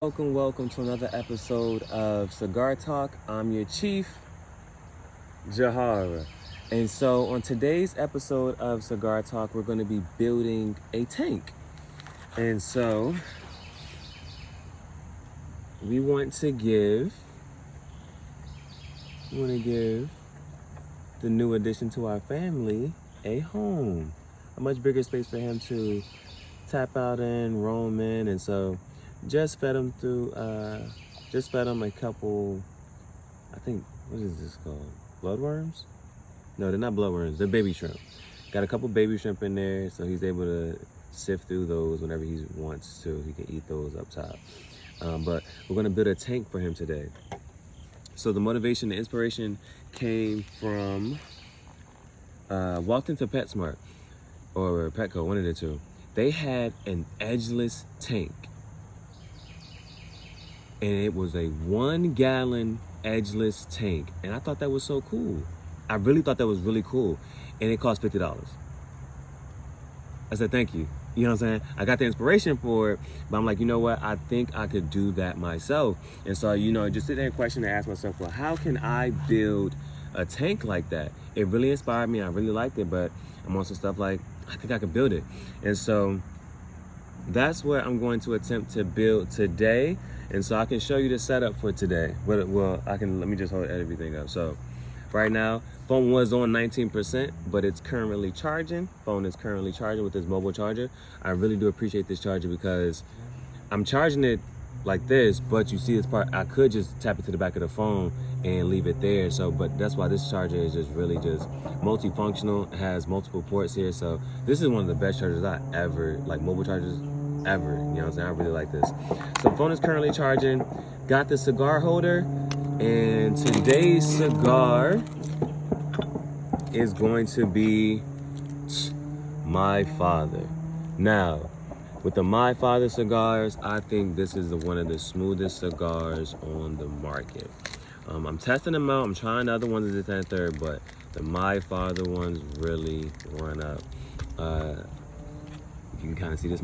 Welcome to another episode of Cigar Talk. I'm your chief, Jahara. And so on today's episode of Cigar Talk, we're going to be building a tank. And so we want to give the new addition to our family a home, a much bigger space for him to tap out in, roam in. And so just fed him a couple, I think, what is this called? Bloodworms? No, they're not bloodworms, they're baby shrimp. Got a couple baby shrimp in there, so he's able to sift through those whenever he wants to. He can eat those up top. But we're gonna build a tank for him today. So the motivation, the inspiration came from, walked into PetSmart or Petco, one of the two. They had an edgeless tank. And it was a 1 gallon edgeless tank. And I thought that was so cool. I really thought that was really cool. And it cost $50. I said, thank you. You know what I'm saying? I got the inspiration for it, but I'm like, you know what? I think I could do that myself. And so, just sit there and question and ask myself, well, how can I build a tank like that? It really inspired me. I really liked it, but I'm on some stuff like, I think I could build it. And so that's what I'm going to attempt to build today. And so I can show you the setup for today. Let me just hold everything up. So right now, phone was on 19%, but it's currently charging. Phone is currently charging with this mobile charger. I really do appreciate this charger because I'm charging it like this, but you see this part, I could just tap it to the back of the phone and leave it there. So, but that's why this charger is just really just multifunctional. It has multiple ports here. So this is one of the best chargers I ever, like mobile chargers ever. You know what I'm saying? I really like this. So phone is currently charging. Got the cigar holder, and today's cigar is going to be My Father. Now, with the My Father cigars, I think this is one of the smoothest cigars on the market. I'm testing them out. I'm trying the other ones this and third, but the My Father ones really run up. You can kind of see this,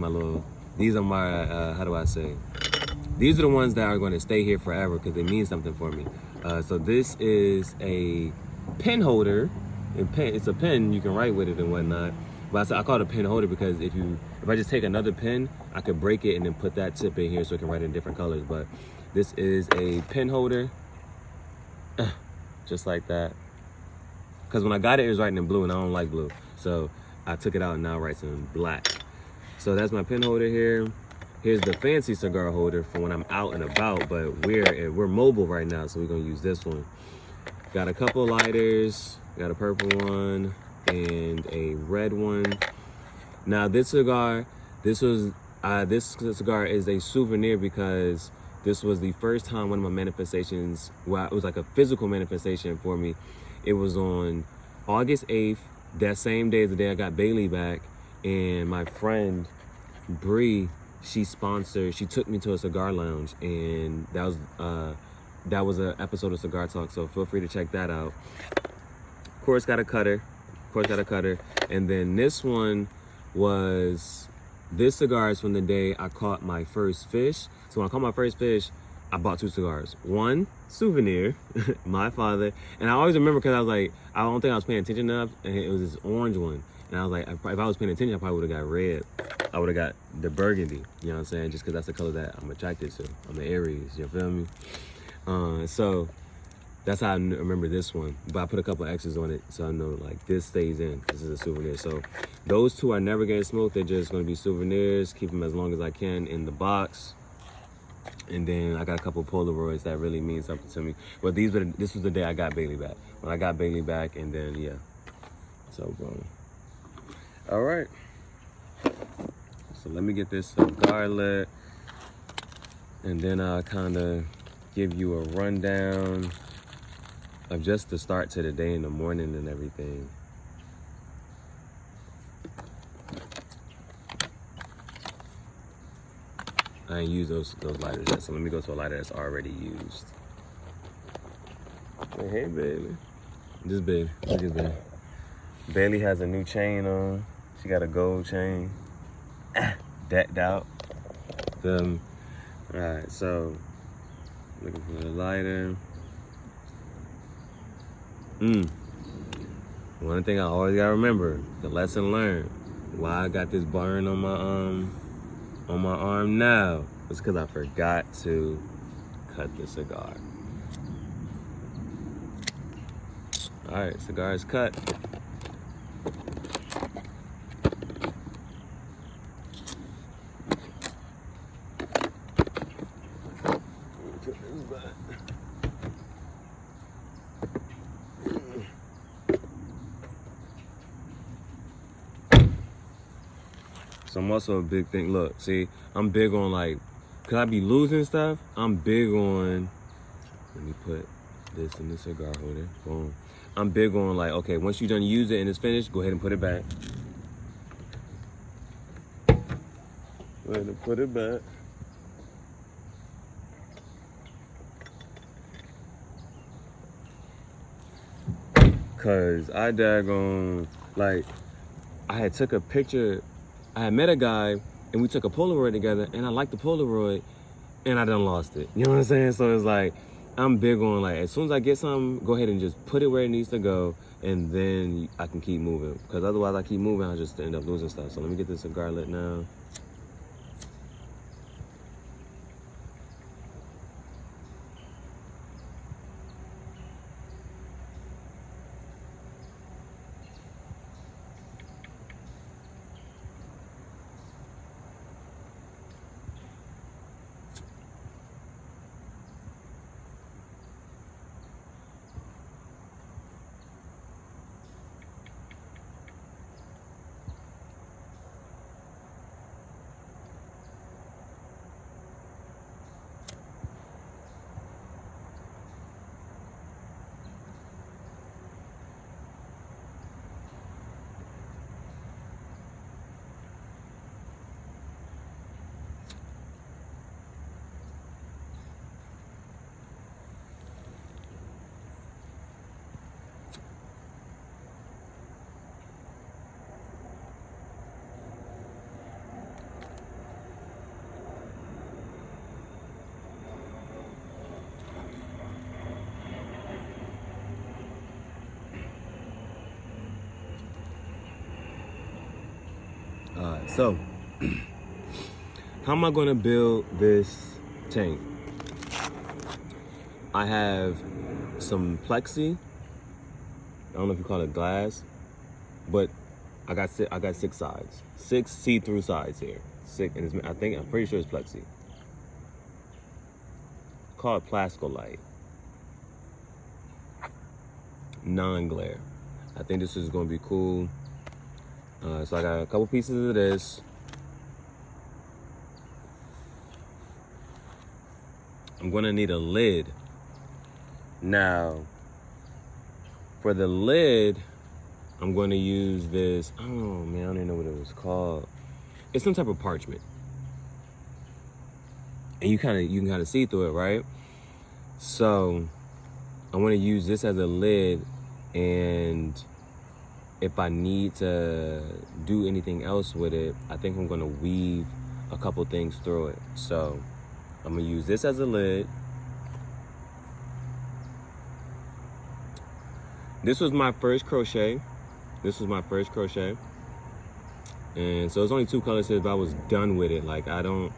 these are my, how do I say? These are the ones that are going to stay here forever because they mean something for me. So this is a pen holder. It's a pen, you can write with it and whatnot. But I call it a pen holder because if I just take another pen, I could break it and then put that tip in here so I can write in different colors. But this is a pen holder, just like that. Because when I got it, it was writing in blue and I don't like blue. So I took it out and now it writes in black. So that's my pen holder here. Here's the fancy cigar holder for when I'm out and about, but we're mobile right now, so we're gonna use this one. Got a couple lighters, got a purple one and a red one. Now this cigar is a souvenir because this was the first time one of my manifestations, well, it was like a physical manifestation for me. It was on August 8th, that same day is the day I got Bailee back, and my friend Bree, she took me to a cigar lounge, and that was an episode of Cigar Talk, so feel free to check that out. Of course got a cutter, and then this cigar is from the day I caught my first fish. So when I caught my first fish, I bought 2 cigars. One souvenir, My Father, and I always remember because I was like, I don't think I was paying attention enough, and it was this orange one. And I was like, if I was paying attention, I probably would have got red. I would have got the burgundy, you know what I'm saying? Just because that's the color that I'm attracted to. I'm an Aries, you feel me? So that's how I remember this one. But I put a couple X's on it so I know like this stays in. This is a souvenir. So those 2 are never getting smoked. They're just going to be souvenirs. Keep them as long as I can in the box. And then I got a couple Polaroids that really mean something to me. But this was the day I got Bailee back. When I got Bailee back, and then yeah. So boom. All right. So let me get this cigar lit, and then I'll kind of give you a rundown of just the start to the day in the morning and everything. I ain't use those lighters yet, so let me go to a lighter that's already used. Hey, baby. This baby. Look at baby. Bailee has a new chain on. She got a gold chain. Decked out. All Alright, so looking for the lighter. One thing I always gotta remember, the lesson learned. Why I got this burn on my arm now was because I forgot to cut the cigar. Alright, cigar is cut. So I'm also a big thing. Look, see, I'm big on like, cause I be losing stuff. I'm big on, let me put this in the cigar holder, boom. I'm big on like, okay, once you done use it and it's finished, go ahead and put it back. Go ahead and put it back. Cause I daggone, like, I had took a picture, I had met a guy and we took a Polaroid together and I liked the Polaroid and I done lost it. You know what I'm saying? So it's like, I'm big on like, as soon as I get something, go ahead and just put it where it needs to go and then I can keep moving. Because otherwise I keep moving, I just end up losing stuff. So let me get this cigar lit now. So, how am I gonna build this tank? I have some plexi. I don't know if you call it glass, but I got 6 sides, 6 see-through sides here. 6, and I'm pretty sure it's plexi. Call it Plascolite, non-glare. I think this is gonna be cool. So I got a couple pieces of this. I'm gonna need a lid. Now, for the lid, I'm gonna use this, oh man, I don't even know what it was called. It's some type of parchment. And you can kind of see through it, right? So I wanna use this as a lid, and if I need to do anything else with it, I think I'm gonna weave a couple things through it. So I'm gonna use this as a lid. This was my first crochet. And so it's only 2 colors here, but I was done with it. Like I don't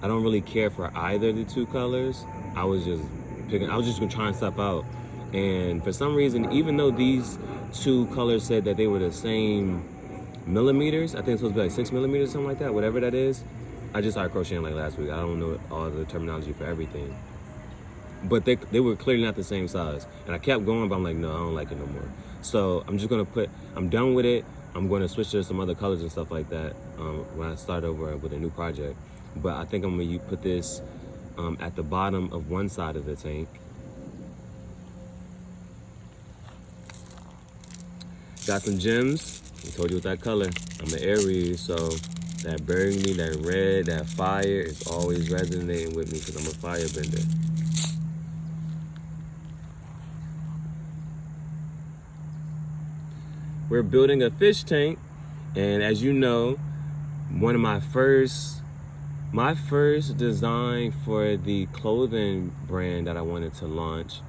really care for either of the 2 colors. I was just gonna try stuff out. And for some reason, even though these 2 colors said that they were the same millimeters, I think it's supposed to be like 6 millimeters, something like that, whatever that is. I just started crocheting like last week. I don't know all the terminology for everything. But they were clearly not the same size. And I kept going, but I'm like, no, I don't like it no more. So I'm just gonna I'm done with it. I'm gonna switch to some other colors and stuff like that when I start over with a new project. But I think I'm gonna put this at the bottom of one side of the tank. Got some gems. I told you with that color. I'm an Aries, so that burgundy, that red, that fire is always resonating with me because I'm a firebender. We're building a fish tank, and as you know, one of my first My first design for the clothing brand that I wanted to launch,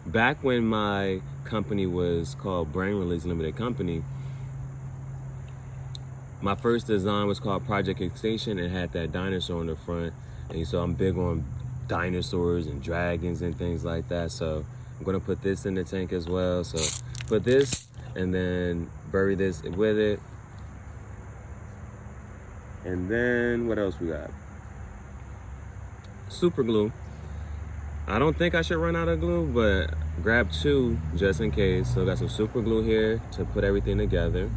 back when my company was called Brain Release Limited Company, my first design was called Project Extinction and had that dinosaur on the front. And so I'm big on dinosaurs and dragons and things like that. So I'm gonna put this in the tank as well. So put this and then bury this with it. And then what else we got? Super glue. I don't think I should run out of glue, but grab 2 just in case. So got some super glue here to put everything together.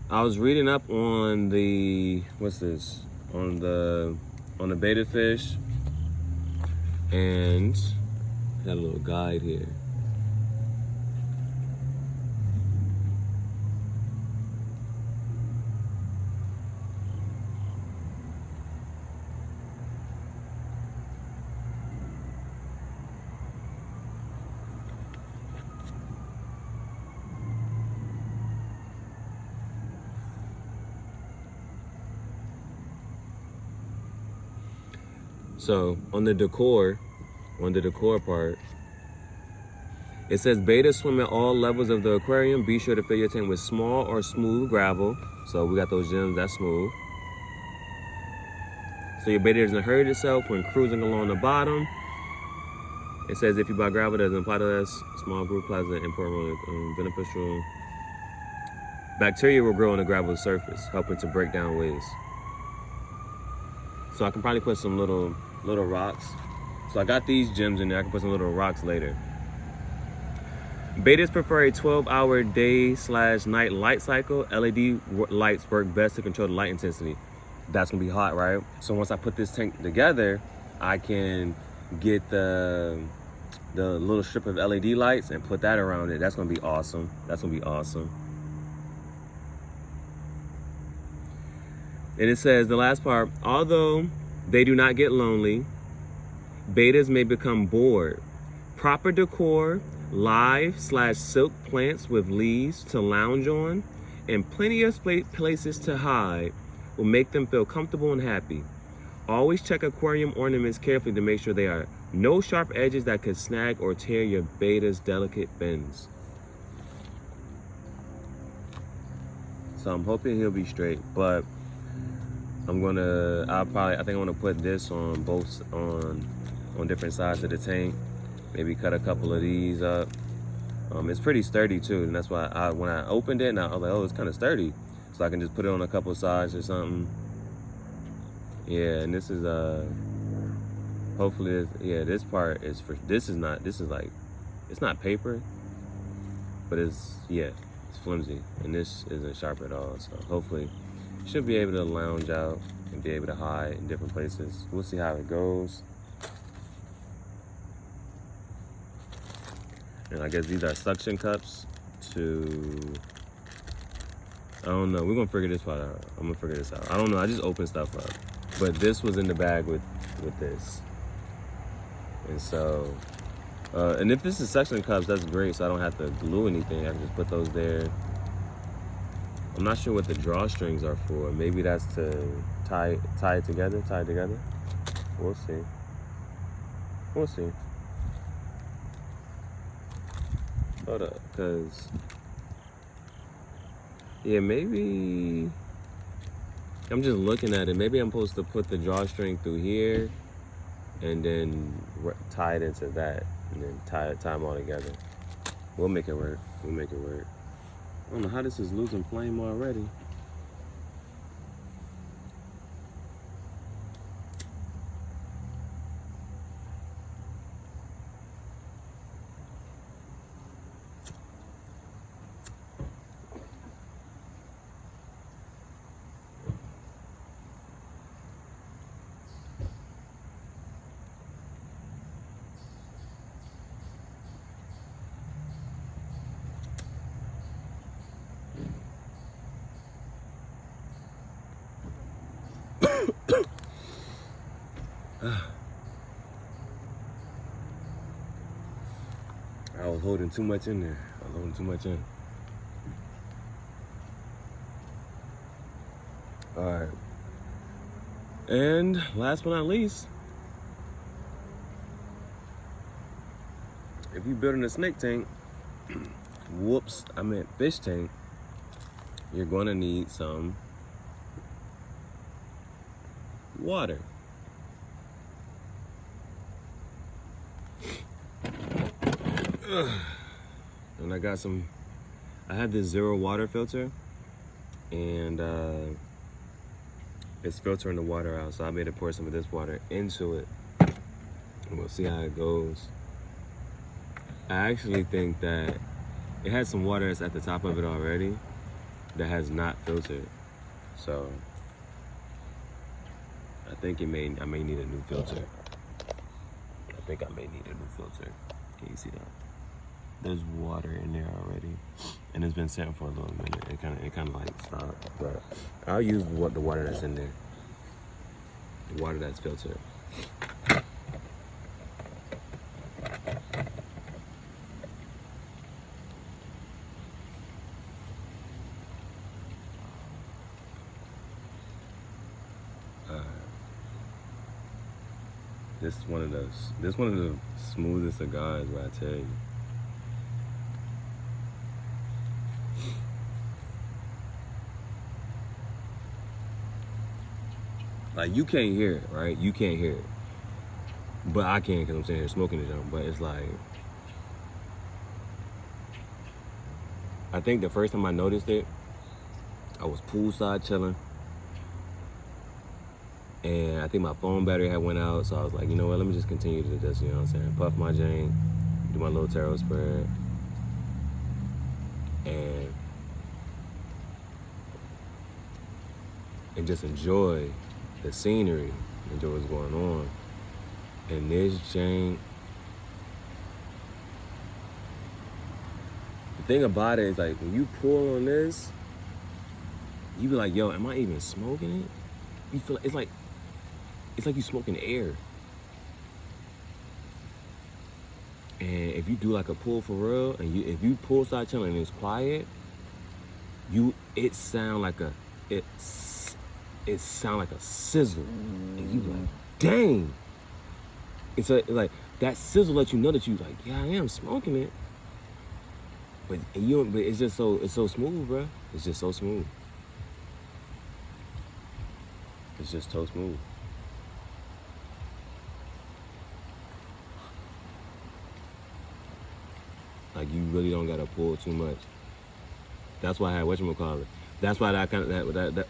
I was reading up on the, what's this? On the betta fish, and got a little guide here. So on the decor part, it says betta swim at all levels of the aquarium. Be sure to fill your tank with small or smooth gravel. So we got those gems, that's smooth. So your betta doesn't hurt itself when cruising along the bottom. It says if you buy gravel, doesn't apply to us. Small group pleasant, important, beneficial. Bacteria will grow on the gravel surface, helping to break down waste. So I can probably put some little rocks. So I got these gems in there. I can put some little rocks later. Bettas prefer a 12-hour day/night light cycle. LED lights work best to control the light intensity. That's gonna be hot, right? So once I put this tank together, I can get the little strip of LED lights and put that around it. That's gonna be awesome. That's gonna be awesome. And it says, the last part, although they do not get lonely, bettas may become bored. Proper decor, live/silk plants with leaves to lounge on, and plenty of places to hide will make them feel comfortable and happy. Always check aquarium ornaments carefully to make sure there are no sharp edges that could snag or tear your betta's delicate fins. So I'm hoping he'll be straight, but I think I'm gonna put this on on different sides of the tank. Maybe cut a couple of these up. It's pretty sturdy too, and that's why when I opened it, I was like, oh, it's kind of sturdy. So I can just put it on a couple of sides or something. Yeah, and this is hopefully, this part is for, it's not paper, but it's flimsy, and this isn't sharp at all. So hopefully should be able to lounge out and be able to hide in different places. We'll see how it goes. And I guess these are suction cups to, I don't know, we're gonna figure this part out. I'm gonna figure this out. I don't know, I just opened stuff up. But this was in the bag with this. And so, and if this is suction cups, that's great, so I don't have to glue anything. I can just put those there. I'm not sure what the drawstrings are for. Maybe that's to tie it together. We'll see. We'll see. Hold up, cause maybe I'm just looking at it. Maybe I'm supposed to put the drawstring through here and then tie it into that, and then tie them all together. We'll make it work. We'll make it work. I don't know how this is losing flame already. I was holding too much in there. I was holding too much in. All right. And last but not least, if you're building a snake tank, whoops, I meant fish tank, you're gonna need some water. And I have this zero water filter, and it's filtering the water out, so I made it pour some of this water into it, and we'll see how it goes. I actually think that it has some water that's at the top of it already that has not filtered, so I think I may need a new filter. I think I may need a new filter. Can you see that? There's water in there already, and it's been sitting for a little minute. It kind of like stopped, but I'll use the water that's in there, the water that's filtered. This is one of the smoothest cigars, where I tell you. Like, you can't hear it, right? You can't hear it. But I can, because I'm sitting here smoking the junk. But it's like, I think the first time I noticed it, I was poolside chilling. And I think my phone battery had went out, so I was like, you know what, let me just continue to just, you know what I'm saying, puff my jank, do my little taro spread, and just enjoy the scenery, enjoy what's going on. And this jank, the thing about it is, like, when you pull on this, you be like, yo, am I even smoking it? You feel like, it's like you smoking air. And if you do like a pull for real, and if you pull side chilling and it's quiet, it sound like a sizzle, and you be like, dang. It's like that sizzle lets you know that you like, yeah, I am smoking it. But it's just it's so smooth, bro. It's just so smooth. It's just so smooth. Like, you really don't gotta pull too much. That's why I had whatchamacallit. That's why that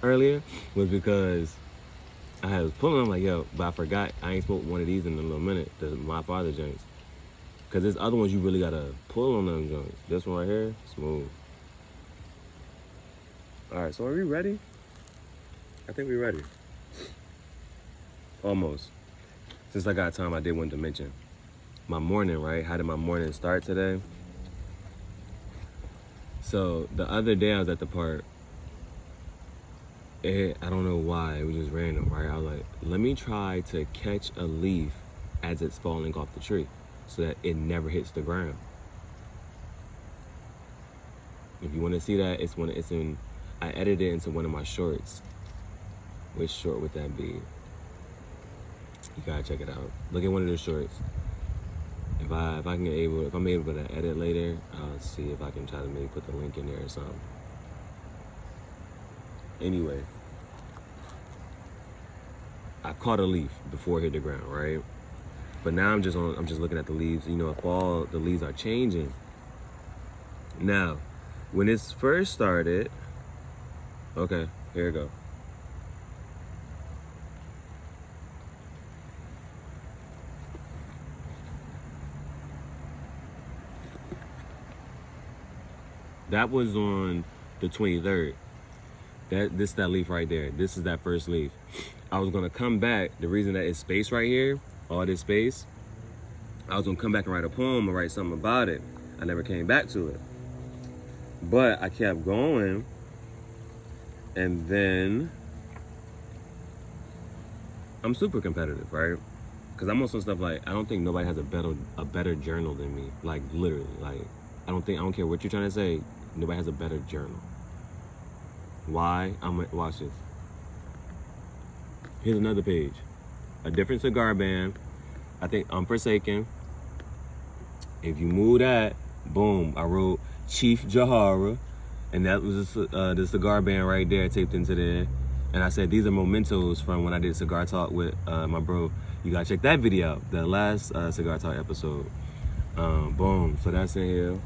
earlier was because I was pulling. I'm like, yo, but I forgot I ain't smoked one of these in a little minute. My father joints. Cause there's other ones you really gotta pull on them joints. This one right here, smooth. All right, so are we ready? I think we're ready. Almost. Since I got time, I did want to mention my morning, right? How did my morning start today? So the other day I was at the park. I don't know why, it was just random, right? I was like, let me try to catch a leaf as it's falling off the tree so that it never hits the ground. If you want to see that, I edited it into one of my shorts. Which short would that be? You gotta check it out. Look at one of the shorts. If I'm able to edit later, I'll see if I can try to maybe put the link in there or something. Anyway, I caught a leaf before it hit the ground, right? But now I'm just looking at the leaves. You know, fall, the leaves are changing. Now, when this first started, okay, here we go. That was on the 23rd. This is that leaf right there. This is that first leaf. I was gonna come back. The reason that it's space right here, all this space, I was gonna come back and write a poem or write something about it. I never came back to it. But I kept going, and then I'm super competitive, right? Because I'm on some stuff like, I don't think nobody has a better journal than me. Like, literally, like, I don't care what you're trying to say, nobody has a better journal. Why? Watch this. Here's another page. A different cigar band. I think Unforsaken. If you move that, boom, I wrote Chief Jahara, and that was the cigar band right there taped into there. And I said, these are mementos from when I did Cigar Talk with my bro. You gotta check that video out, the last Cigar Talk episode. Boom, so that's in here.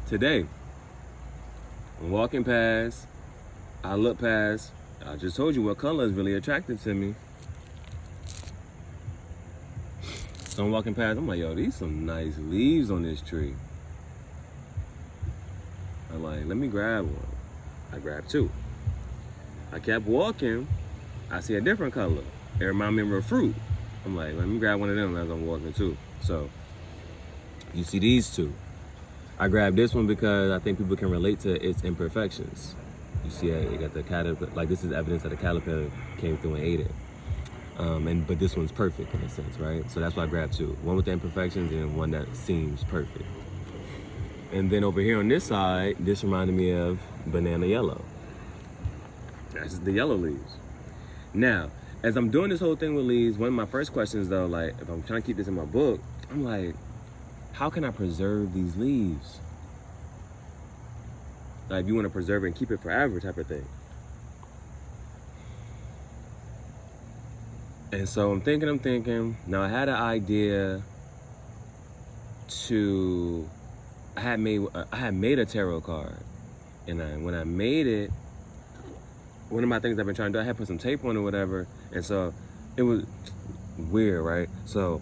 Today, I'm walking past, I look past, I just told you what color is really attractive to me. So I'm walking past, I'm like, yo, these some nice leaves on this tree. I'm like, let me grab one. I grabbed two. I kept walking, I see a different color. It reminds me of a fruit. I'm like, let me grab one of them as I'm walking too. So, you see these two. I grabbed this one because I think people can relate to its imperfections. You see, it got the caterpillar, like this is evidence that a caterpillar came through and ate it. But this one's perfect in a sense, right? So that's why I grabbed two. One with the imperfections and one that seems perfect. And then over here on this side, this reminded me of banana yellow. That's the yellow leaves. Now, as I'm doing this whole thing with leaves, one of my first questions though, like if I'm trying to keep this in my book, I'm like, how can I preserve these leaves? Like if you want to preserve it and keep it forever type of thing. And so I'm thinking. Now I had an idea to, I had made a tarot card. And when I made it, one of my things I've been trying to do, I had put some tape on or whatever. And so it was weird, right? So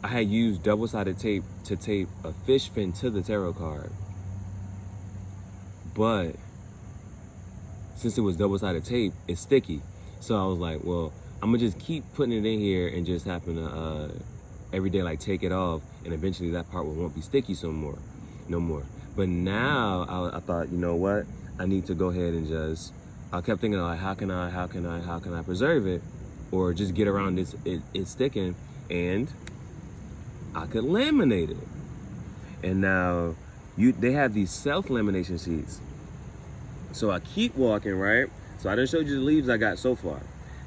I had used double-sided tape to tape a fish fin to the tarot card. But since it was double-sided tape, it's sticky. So I was like, well, I'm gonna just keep putting it in here and just happen to every day like take it off, and eventually that part won't be sticky no more. But now I thought, you know what? I need to go ahead and just, I kept thinking like, how can I preserve it, or just get around this it sticking, and I could laminate it. And now they have these self-lamination sheets. So I keep walking, right? So I done showed you the leaves I got so far.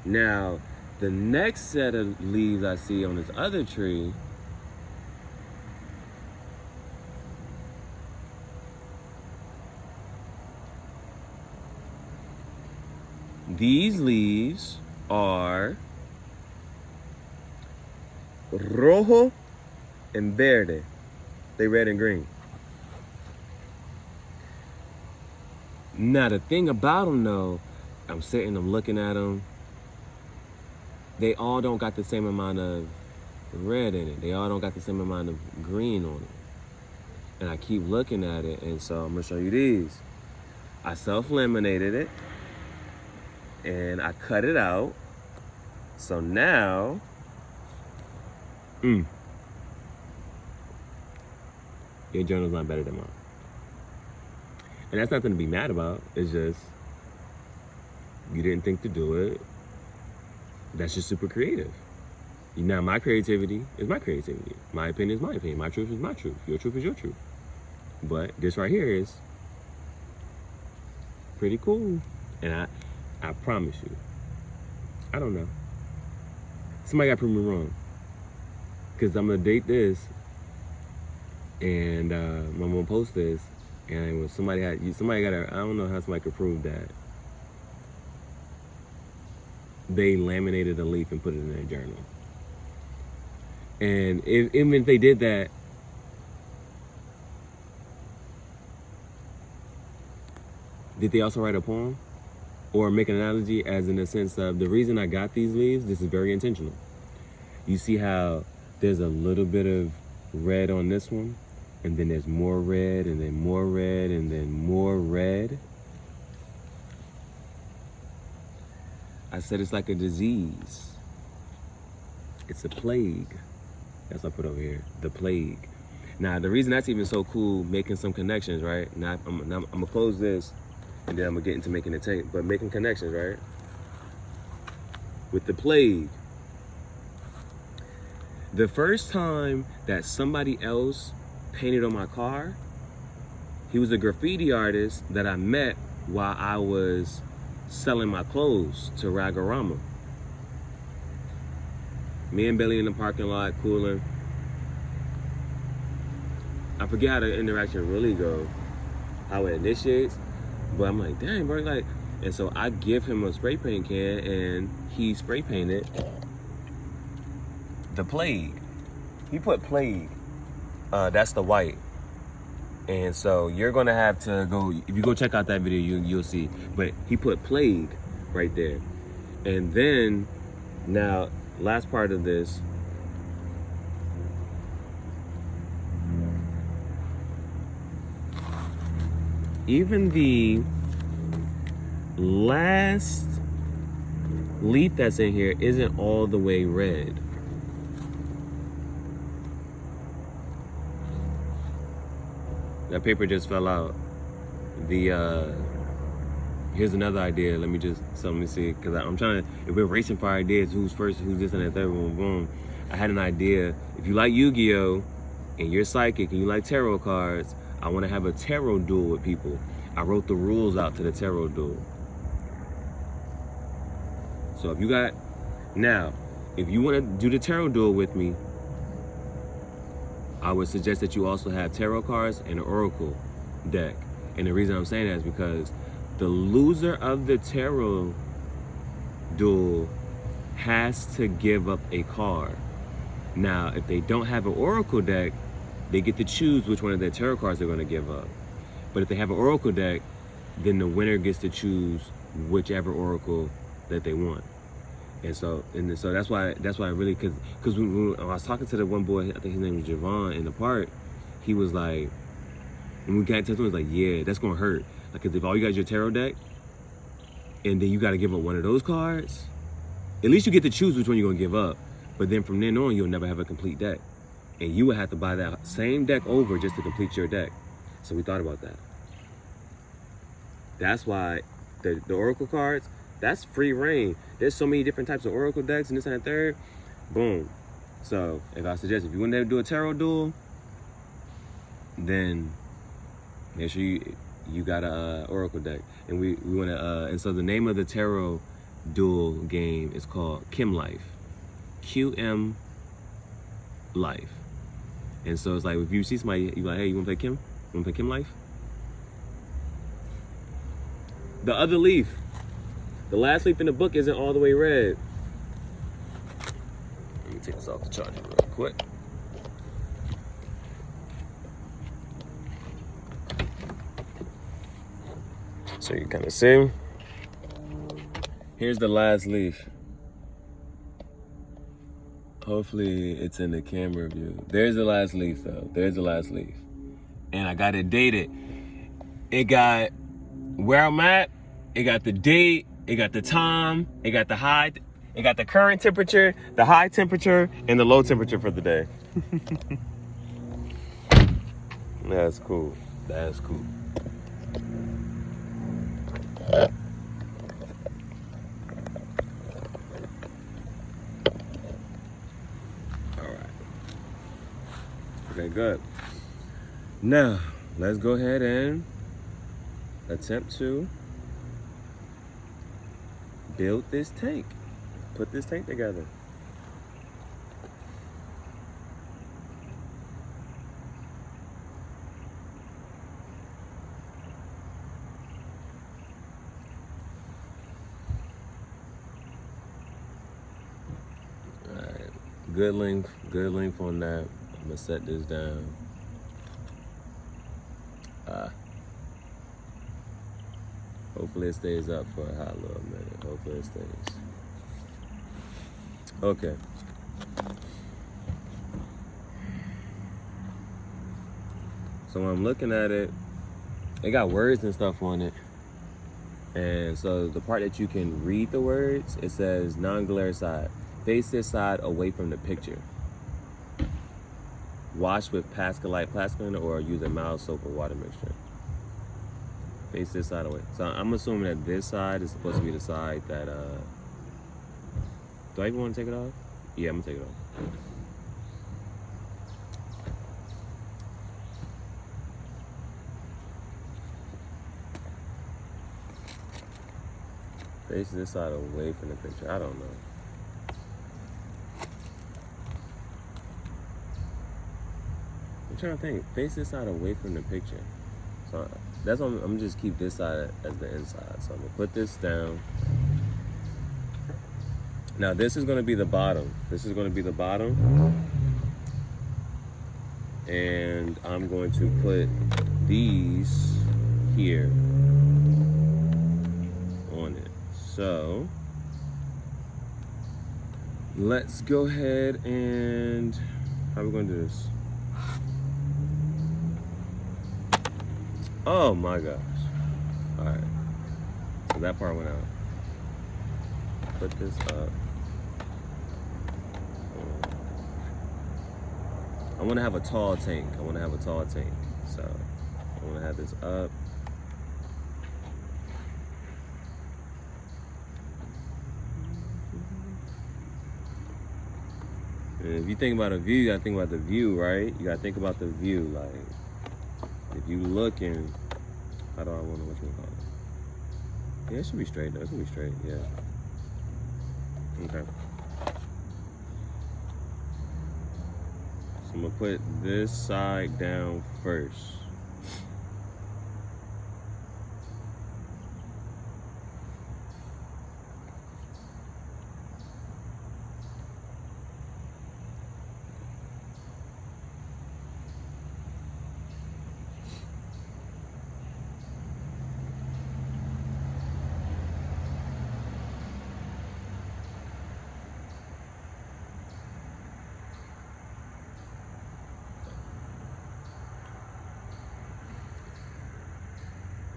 Now, the next set of leaves I see on this other tree, these leaves are rojo and verde. They red and green. Now the thing about them though, I'm looking at them. They all don't got the same amount of red in it. They all don't got the same amount of green on it. And I keep looking at it, and so I'm gonna show you these. I self-laminated it, and I cut it out. So now, your journal's not better than mine. And that's nothing to be mad about. It's just, you didn't think to do it. That's just super creative. Now my creativity is my creativity. My opinion is my opinion. My truth is my truth. Your truth is your truth. But this right here is pretty cool. And I promise you, I don't know. Somebody got to prove me wrong. Because I'm going to date this, and I'm going to post this, and when somebody got to, I don't know how somebody could prove that they laminated a leaf and put it in their journal. And even if they did that, did they also write a poem? Or make an analogy, as in the sense of, the reason I got these leaves, this is very intentional. You see how there's a little bit of red on this one, and then there's more red, and then more red, and then more red. I said it's like a disease. It's a plague. That's what I put over here, the plague. Now, the reason that's even so cool, making some connections, right? Now, I'm gonna close this, and then I'm gonna get into making the tank, but making connections, right? With the plague. The first time that somebody else painted on my car, he was a graffiti artist that I met while I was selling my clothes to Ragarama. Me and Billy in the parking lot, cooling. I forget how the interaction really goes, how it initiates, but I'm like, dang, bro, like, and so I give him a spray paint can, and he spray painted the plague. He put plague. That's the white. And so you're gonna have to go, if you go check out that video, you'll see. But he put plague right there. And then, now, last part of this. Even the last leaf that's in here isn't all the way red. That paper just fell out. Here's another idea. Let me see, because I'm trying to, if we're racing for ideas, who's first, who's this and that, third, boom, boom. I had an idea. If you like Yu-Gi-Oh! And you're psychic and you like tarot cards, I want to have a tarot duel with people. I wrote the rules out to the tarot duel. So if you got, now, if you want to do the tarot duel with me, I would suggest that you also have tarot cards and an oracle deck. And the reason I'm saying that is because the loser of the tarot duel has to give up a card. Now, if they don't have an oracle deck, they get to choose which one of their tarot cards they're going to give up. But if they have an oracle deck, then the winner gets to choose whichever oracle that they want. And so that's why I really, because when I was talking to the one boy, I think his name was Javon, in the park, he was like, and we got to him, he was like, yeah, that's gonna hurt. Like, cause if all you got is your tarot deck, and then you got to give up one of those cards, at least you get to choose which one you're gonna give up. But then from then on, you'll never have a complete deck, and you would have to buy that same deck over just to complete your deck. So we thought about that. That's why the oracle cards, that's free reign. There's so many different types of oracle decks and this and that third. Boom. So if I suggest, if you want to do a tarot duel, then make sure you got a oracle deck. And we want to, and so the name of the tarot duel game is called Kim Life. QM Life. And so it's like, if you see somebody, you're like, hey, you want to play Kim? You want to play Kim Life? The other leaf. The last leaf in the book isn't all the way red. Let me take this off the charger real quick. So you kind of see. Here's the last leaf. Hopefully it's in the camera view. There's the last leaf though. There's the last leaf. And I got it dated. It got where I'm at. It got the date. It got the time, it got the high, it got the current temperature, the high temperature, and the low temperature for the day. That's cool. That's cool. All right. Okay, good. Now, let's go ahead and attempt to build this tank, put this tank together. All right, good length on that. I'm gonna set this down. Hopefully it stays up for a hot little minute. Hopefully it stays. Okay. So when I'm looking at it, it got words and stuff on it. And so the part that you can read the words, it says non-glare side. Face this side away from the picture. Wash with Pascalite Plascalina or use a mild soap or water mixture. Face this side away. So I'm assuming that this side is supposed to be the side that, do I even want to take it off? Yeah, I'm gonna take it off. Face this side away from the picture. I don't know. I'm trying to think. Face this side away from the picture. So that's why I'm just keep this side as the inside. So I'm gonna put this down. Now this is gonna be the bottom. This is gonna be the bottom. And I'm going to put these here on it. So let's go ahead and, how are we gonna do this? Oh my gosh. All right. So that part went out. Put this up. I want to have a tall tank. So I want to have this up. And if you think about a view, you got to think about the view, right? You got to think about the view. Like, if you looking, how do I want to, what you call it? Yeah, it should be straight though. It should be straight, yeah. Okay. So I'm gonna put this side down first.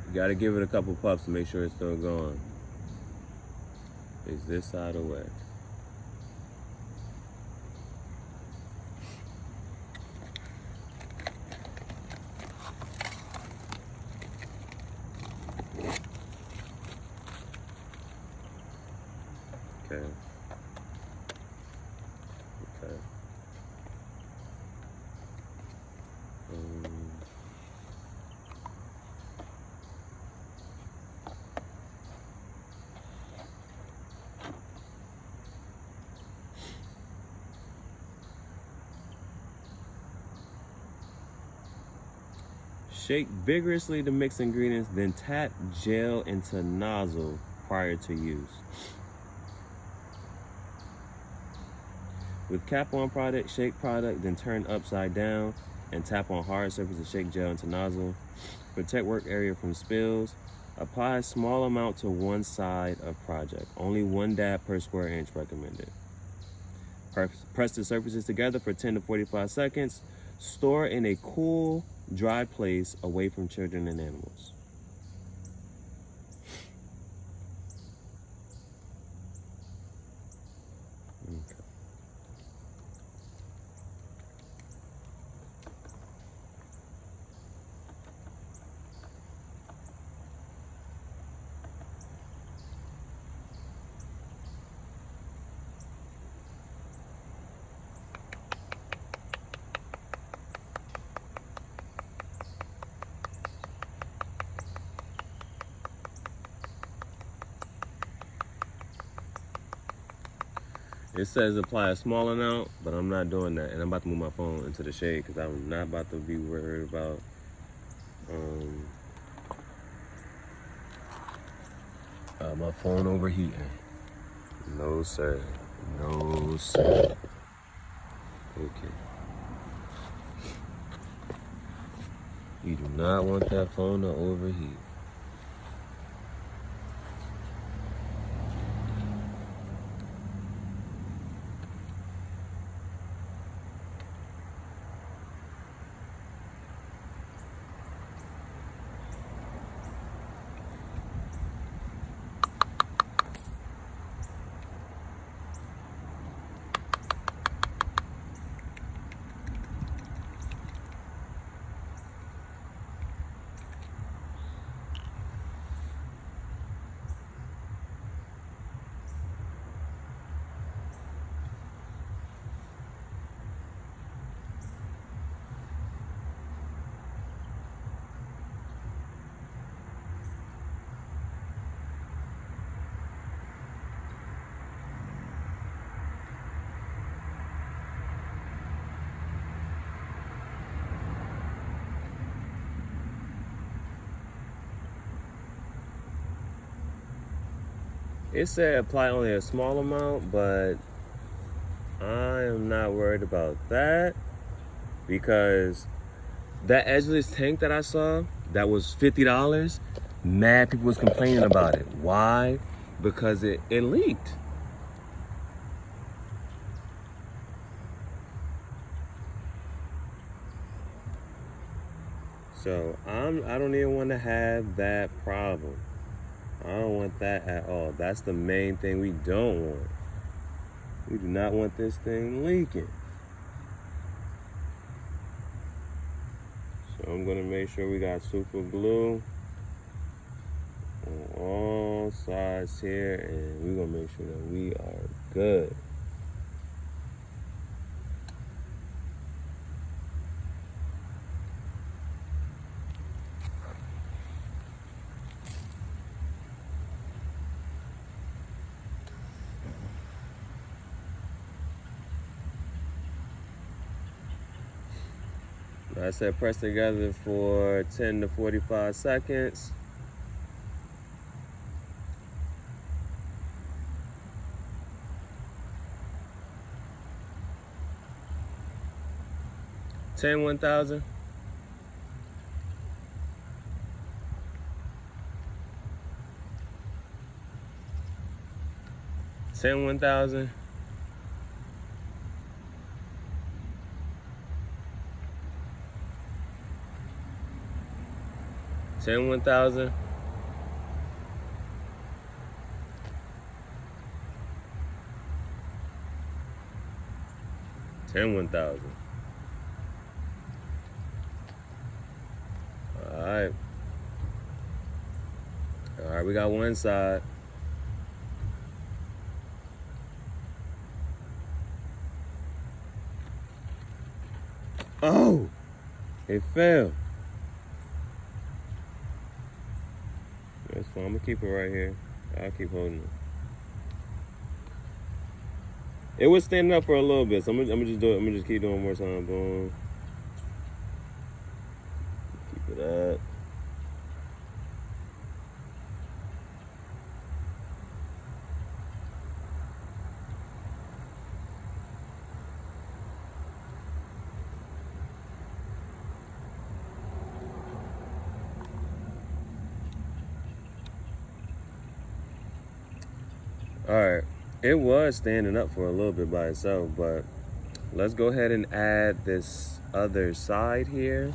You gotta give it a couple puffs to make sure it's still going. Face this side away. Okay. Okay. Shake vigorously to mix ingredients, then tap gel into nozzle prior to use. With cap on product, shake product, then turn upside down and tap on hard surface to shake gel into nozzle. Protect work area from spills. Apply a small amount to one side of project. Only 1 dab per square inch recommended. Press the surfaces together for 10 to 45 seconds. Store in a cool, dry place away from children and animals. Okay. It says apply a small amount, but I'm not doing that. And I'm about to move my phone into the shade because I'm not about to be worried about my phone overheating. No, sir. No, sir. Okay. You do not want that phone to overheat. It said apply only a small amount, but I am not worried about that because that edgeless tank that I saw that was $50, mad people was complaining about it. Why? Because it leaked. So I don't even want to have that problem. I don't want that at all. That's the main thing we don't want. We do not want this thing leaking. So I'm gonna make sure we got super glue on all sides here, and we're gonna make sure that we are good. I said press together for 10 to 45 seconds. Ten 1,000. Ten 1,000. 10 1,000. 10 1,000. All right. All right, we got one side. Oh, it fell. That's fine. I'm gonna keep it right here. I'll keep holding it. It was standing up for a little bit, so I'm gonna just do it. I'm gonna just keep doing one more time. Boom. Keep it up. All right, it was standing up for a little bit by itself, but let's go ahead and add this other side here.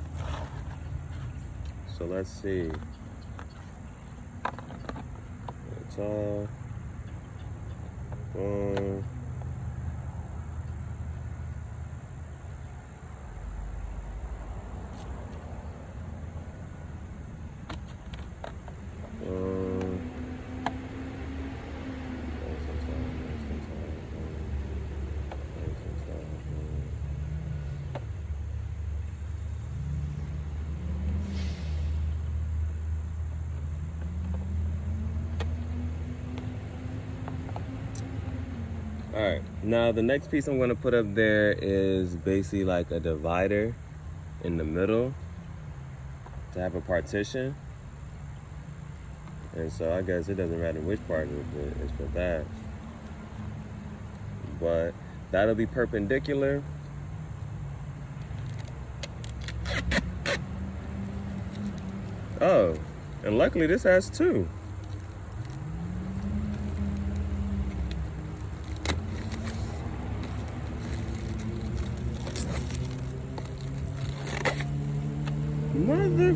So let's see. That's all. Boom. All right, now the next piece I'm gonna put up there is basically like a divider in the middle to have a partition. And so I guess it doesn't matter which part of it is for that. But that'll be perpendicular. Oh, and luckily this has two. Mother.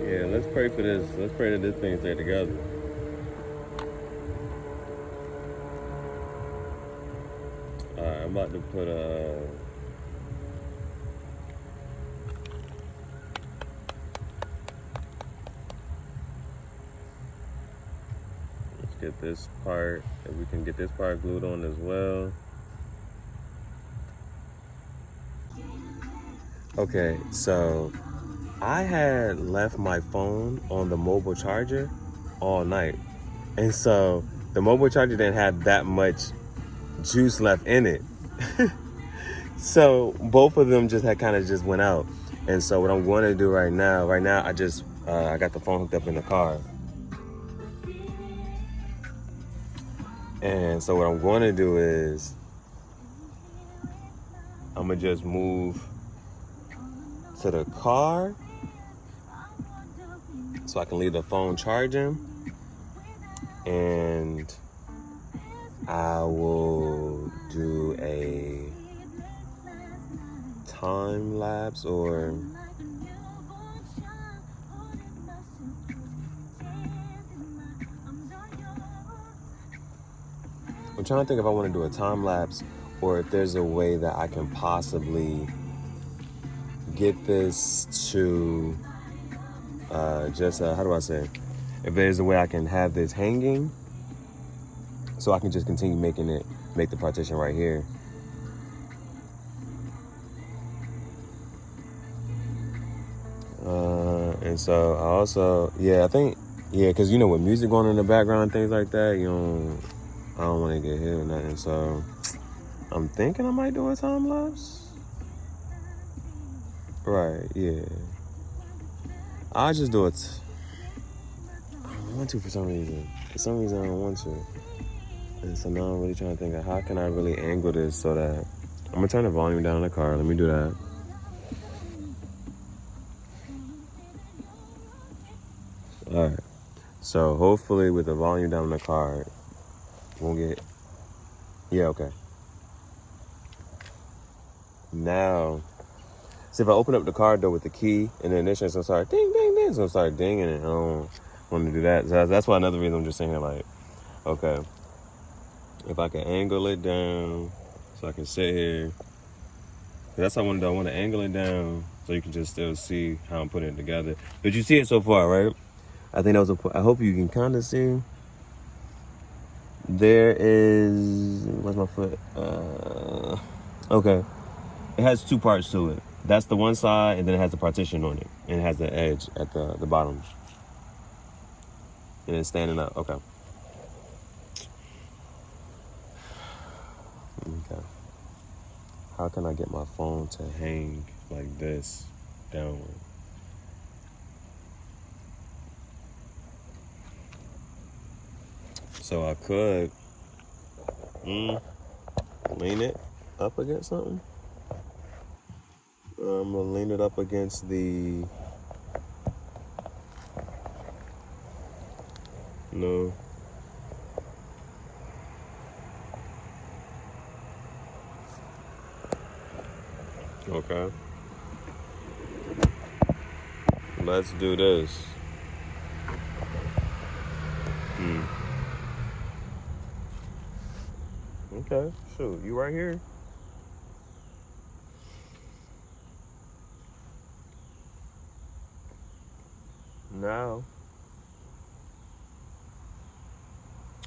Yeah, let's pray for this. Let's pray that this thing stay together. Alright, I'm about to put let's get this part, if we can get this part glued on as well. Okay, so I had left my phone on the mobile charger all night. And so the mobile charger didn't have that much juice left in it. So both of them just had kind of just went out. And so what I'm going to do right now, I just I got the phone hooked up in the car. And so what I'm going to do is I'm going to just move to the car so I can leave the phone charging, and I will do a time lapse, or I'm trying to think if I want to do a time lapse or if there's a way that I can possibly get this to how do I say? If there's a way I can have this hanging so I can just continue make the partition right here. And so I also, I think, because you know, with music going in the background, things like that, I don't want to get hit or nothing. So I'm thinking I might do a time lapse. Right, yeah. I'll just do it. I don't want to for some reason. For some reason, I don't want to. And so now I'm really trying to think of how can I really angle this so that... I'm going to turn the volume down in the car. Let me do that. All right. So hopefully with the volume down in the car, we'll get... Yeah, okay. Now... See, if I open up the car door with the key and the ignition, it's going to start ding, ding, ding. It's going to start dinging, and I don't want to do that. So that's why another reason I'm just saying here, like, okay, if I can angle it down so I can sit here. That's what I want to do. I want to angle it down so you can just still see how I'm putting it together. But you see it so far, right? I think that was I hope you can kind of see. There is... Where's my foot? Okay. It has two parts to it. That's the one side, and then it has the partition on it. And it has the edge at the bottom. And it's standing up. Okay. Okay. How can I get my phone to hang like this downward? So I could lean it up against something. I'm gonna lean it up against the... No. Okay. Let's do this. Okay, shoot, you right here. Now.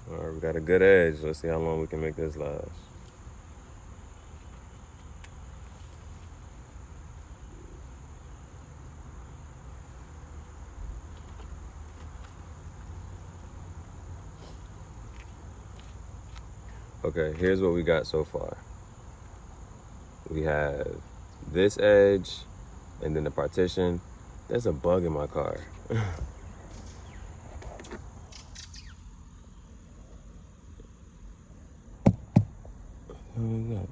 All right, we got a good edge. Let's see how long we can make this last. Okay, here's what we got so far. We have this edge and then the partition. There's a bug in my car. What is that?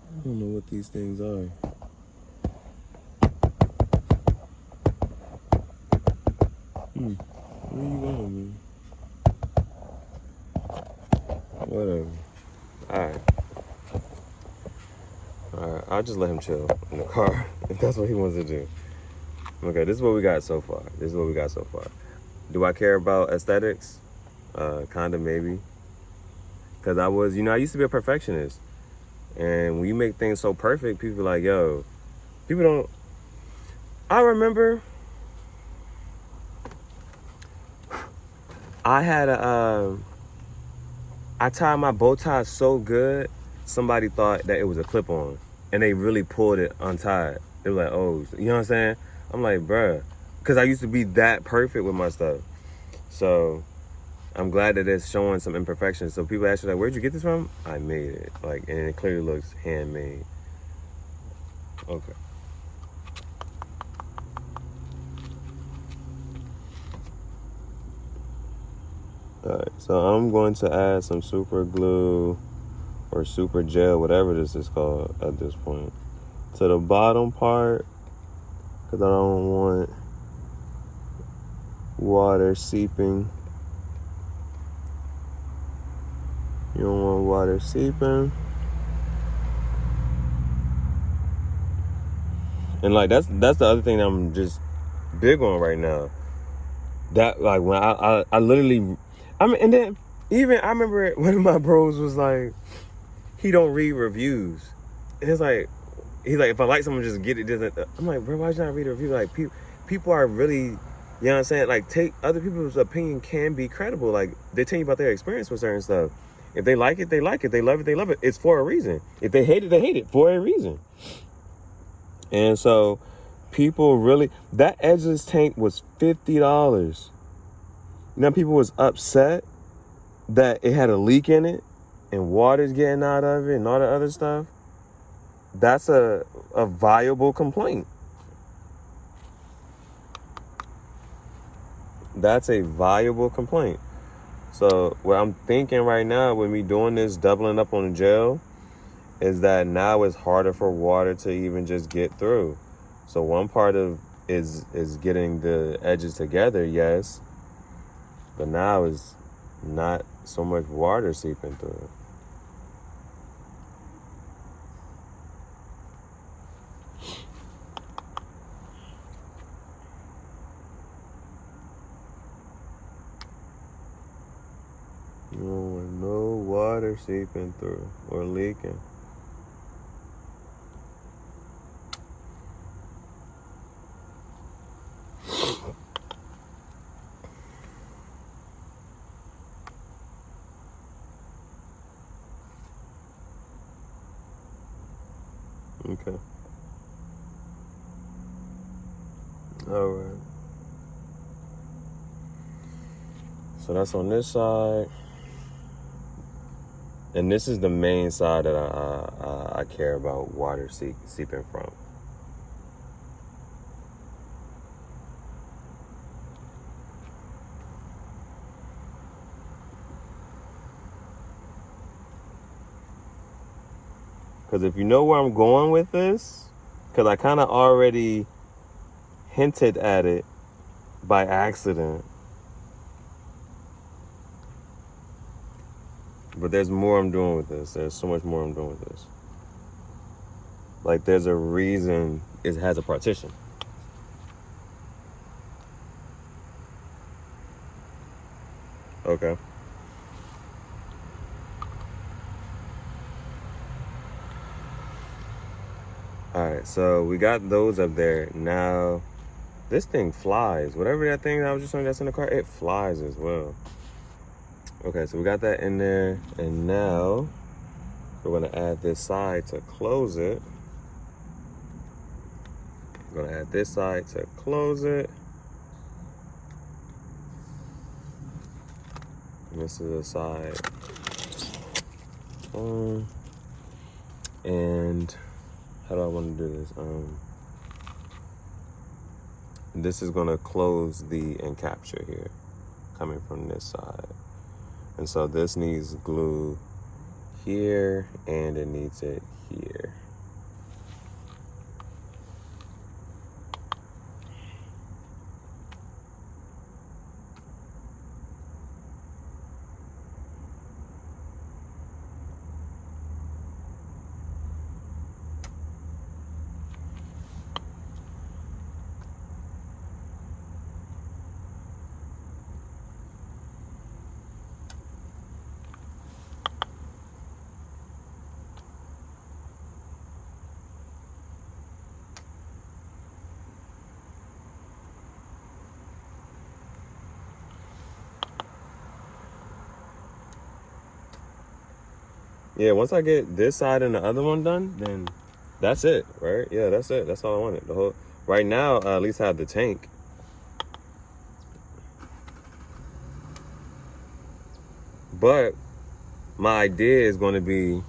I don't know what these things are. Where you going, man? Whatever. Alright, I'll just let him chill in the car if that's what he wants to do. Okay, this is what we got so far. Do I care about aesthetics? Kinda, maybe. Because I used to be a perfectionist. And when you make things so perfect, people are like, yo, people don't... I remember... I tied my bow tie so good, somebody thought that it was a clip-on. And they really pulled it untied. They were like, oh, you know what I'm saying? I'm like, bruh. Because I used to be that perfect with my stuff. So I'm glad that it's showing some imperfections. So people ask you, like, where'd you get this from? I made it. Like, and it clearly looks handmade. Okay. Alright, so I'm going to add some super glue or super gel, whatever this is called at this point, to the bottom part, because I don't want water seeping. You don't want water seeping. And like that's the other thing that I'm just big on right now. That like when I literally, I mean, and then even I remember one of my bros was like, he don't read reviews. And it's like, he's like, if I like someone, just get it. I'm like, bro, why you not read a review? Like people are really, you know what I'm saying? Like, take other people's opinion can be credible. Like, they tell you about their experience with certain stuff. If they like it, they like it. They love it, they love it. It's for a reason. If they hate it, they hate it for a reason. And so people really, that edgeless tank was $50. You know, people was upset that it had a leak in it and water's getting out of it and all the other stuff. That's a viable complaint. That's a viable complaint. So what I'm thinking right now when we doing this doubling up on the gel is that now it's harder for water to even just get through. So one part of is getting the edges together, yes, but now is not so much water seeping through. You don't want no water seeping through or leaking. Okay. All right. So that's on this side. And this is the main side that I care about water seeping from. Because if you know where I'm going with this, because I kind of already hinted at it by accident. But there's more I'm doing with this. There's so much more I'm doing with this. Like, there's a reason it has a partition. Okay. Alright, so we got those up there. Now, this thing flies. Whatever that thing I was just showing that's in the car, it flies as well. Okay, so we got that in there. And now, we're going to add this side to close it. I'm going to add this side to close it. And this is the side. And how do I want to do this? This is going to close the encapture here, coming from this side. And so this needs glue here, and it needs it here. Yeah, once I get this side and the other one done, then that's it, right? Yeah, that's it. That's all I wanted. The whole right now, at least I have the tank. But my idea is going to be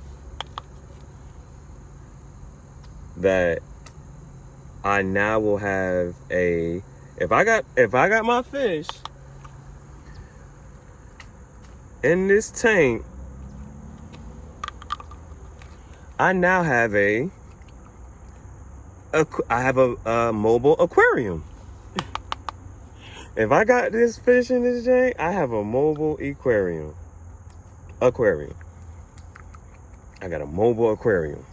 that I now will have if I got my fish in this tank, I now have I have a mobile aquarium. If I got this fish in this tank, I have a mobile aquarium. I got a mobile aquarium.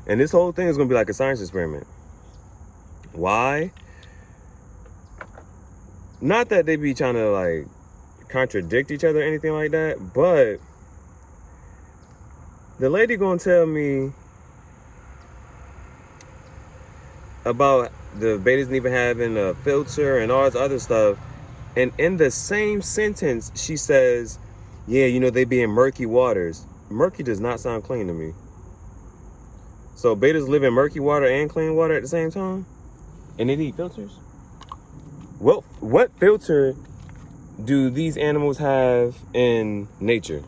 And this whole thing is gonna be like a science experiment. Why? Not that they be trying to like contradict each other or anything like that, but the lady gonna tell me about the bettas even having a filter and all this other stuff, and in the same sentence she says, yeah, you know, they be in murky waters. Murky does not sound clean to me. So bettas live in murky water and clean water at the same time? And they need filters? Well, what filter do these animals have in nature?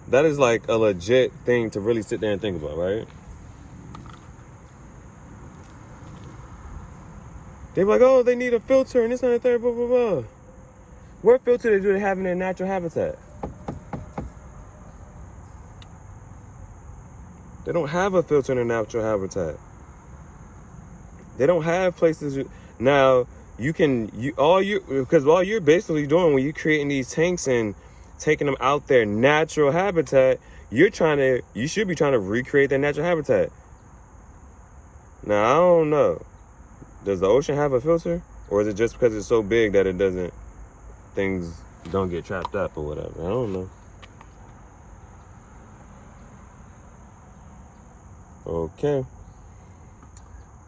That is like a legit thing to really sit there and think about, right? They're like, oh, they need a filter and this and that, blah, blah, blah. What filter do they have in their natural habitat? They don't have a filter in their natural habitat. They don't have places. Now, all you're basically doing when you're creating these tanks and taking them out their natural habitat, you should be trying to recreate their natural habitat. Now, I don't know. Does the ocean have a filter? Or is it just because it's so big that things don't get trapped up or whatever? I don't know. Okay.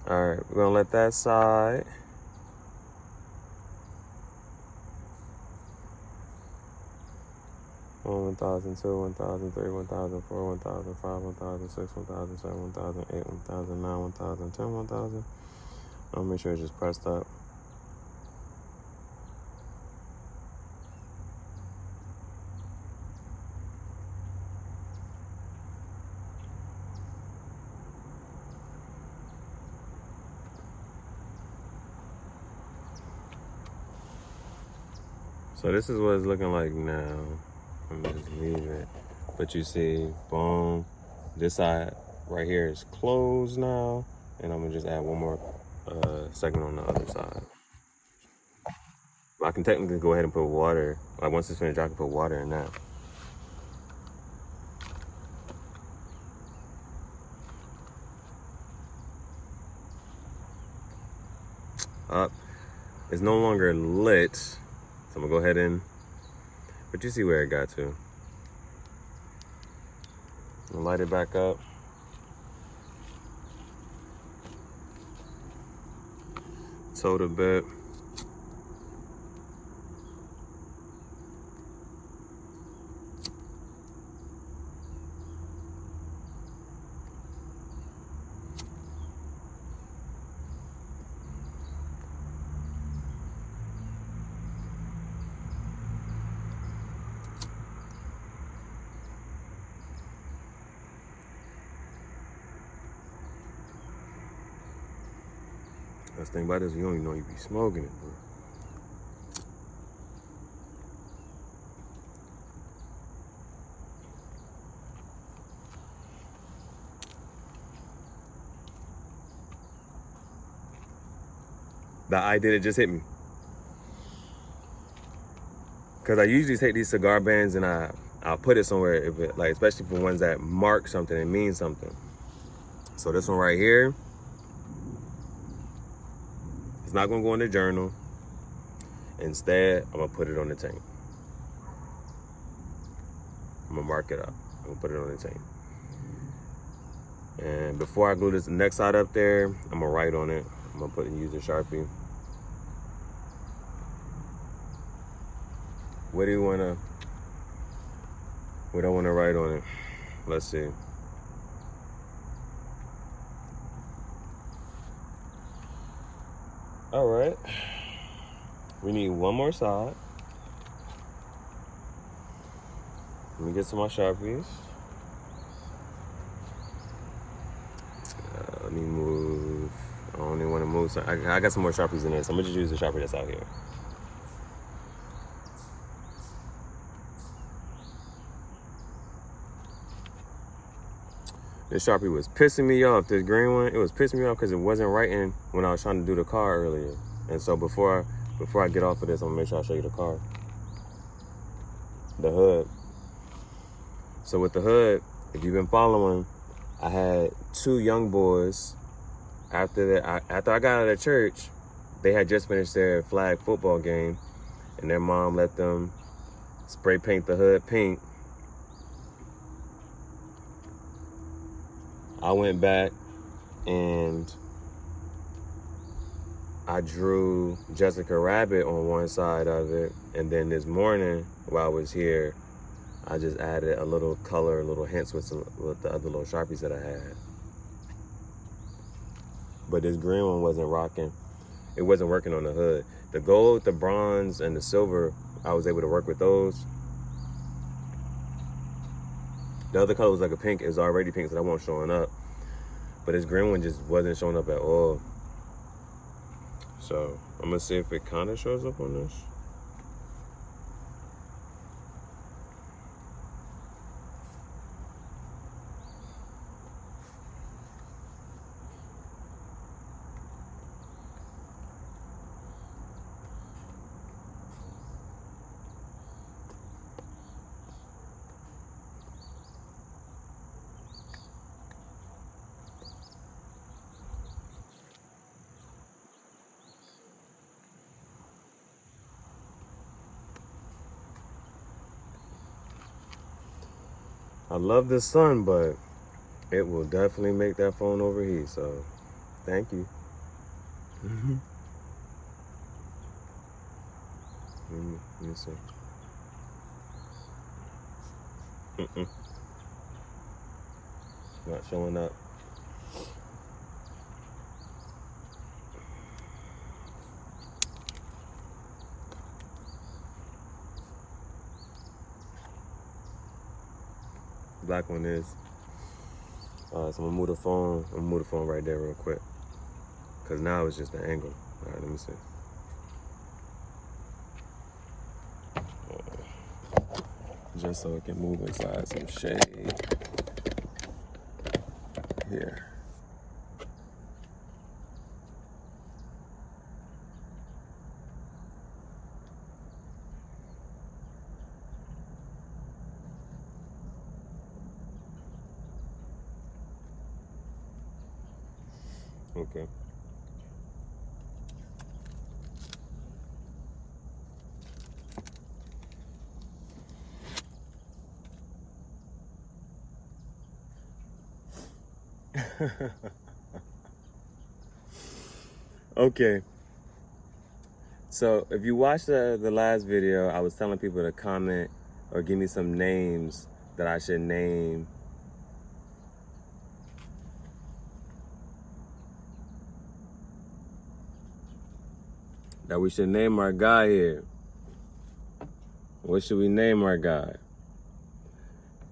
All right, we're gonna let that side. One, 1,000, 2, 1,000, 3, 1,000, 4, 1,000, 5, 1,000, 6, 1,000, 7, 1,000, 8, 1,000, 9, 1,000, 10, 1,000. I'll make sure it's just pressed up. So this is what it's looking like now. I'm gonna just leave it. But you see, boom, this side right here is closed now. And I'm gonna just add one more segment on the other side. I can technically go ahead and put water. Like once it's finished, I can put water in that. Up. It's no longer lit. So I'm gonna go ahead and, but you see where it got to. I'll light it back up. Tote a bit. That's the thing about this, you don't even know you be smoking it, bro. The idea that just hit me. Because I usually take these cigar bands and I'll put it somewhere, if it, like especially for ones that mark something and mean something. So this one right here, it's not gonna go in the journal. Instead, I'm gonna put it on the tank. I'm gonna mark it up. I'm gonna put it on the tank. And before I glue this next side up there, I'm gonna write on it. I'm gonna use a Sharpie. What do I wanna write on it? Let's see. All right. We need one more side. Let me get some more Sharpies. Let me move. I don't even want to move. So I got some more Sharpies in there, so I'm gonna just use the Sharpie that's out here. This Sharpie was pissing me off. This green one, it was pissing me off because it wasn't writing when I was trying to do the car earlier. And so before I get off of this, I'm gonna make sure I show you the car. The hood. So with the hood, if you've been following, I had 2 young boys. After I got out of church, they had just finished their flag football game, and their mom let them spray paint the hood pink. I went back and I drew Jessica Rabbit on one side of it, and then this morning while I was here, I just added a little color, little hints with the other little Sharpies that I had. But this green one wasn't rocking. It wasn't working on the hood. The gold, the bronze, and the silver, I was able to work with those. The other color was like a pink. It was already pink, so that wasn't showing up. But this green one just wasn't showing up at all. So I'm gonna see if it kind of shows up on this. I love the sun, but it will definitely make that phone overheat, so thank you. Let me see. Not showing up. Black one is. So I'm gonna move the phone. I'm gonna move the phone right there real quick. Cause now it's just an angle. All right, let me see. Just so it can move inside some shade. Here. Okay. Okay. So if you watched the last video, I was telling people to comment or give me some names that I should name that we should name our guy here. What should we name our guy?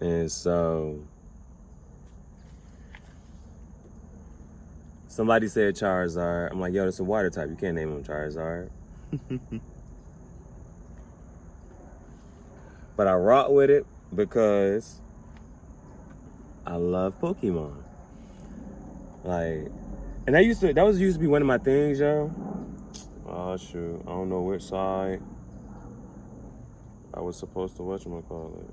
And so somebody said Charizard. I'm like, yo, that's a water type. You can't name him Charizard. But I rock with it because I love Pokemon. Like, and that used to be one of my things, yo. Oh shoot, I don't know which side I was supposed to whatchamacallit.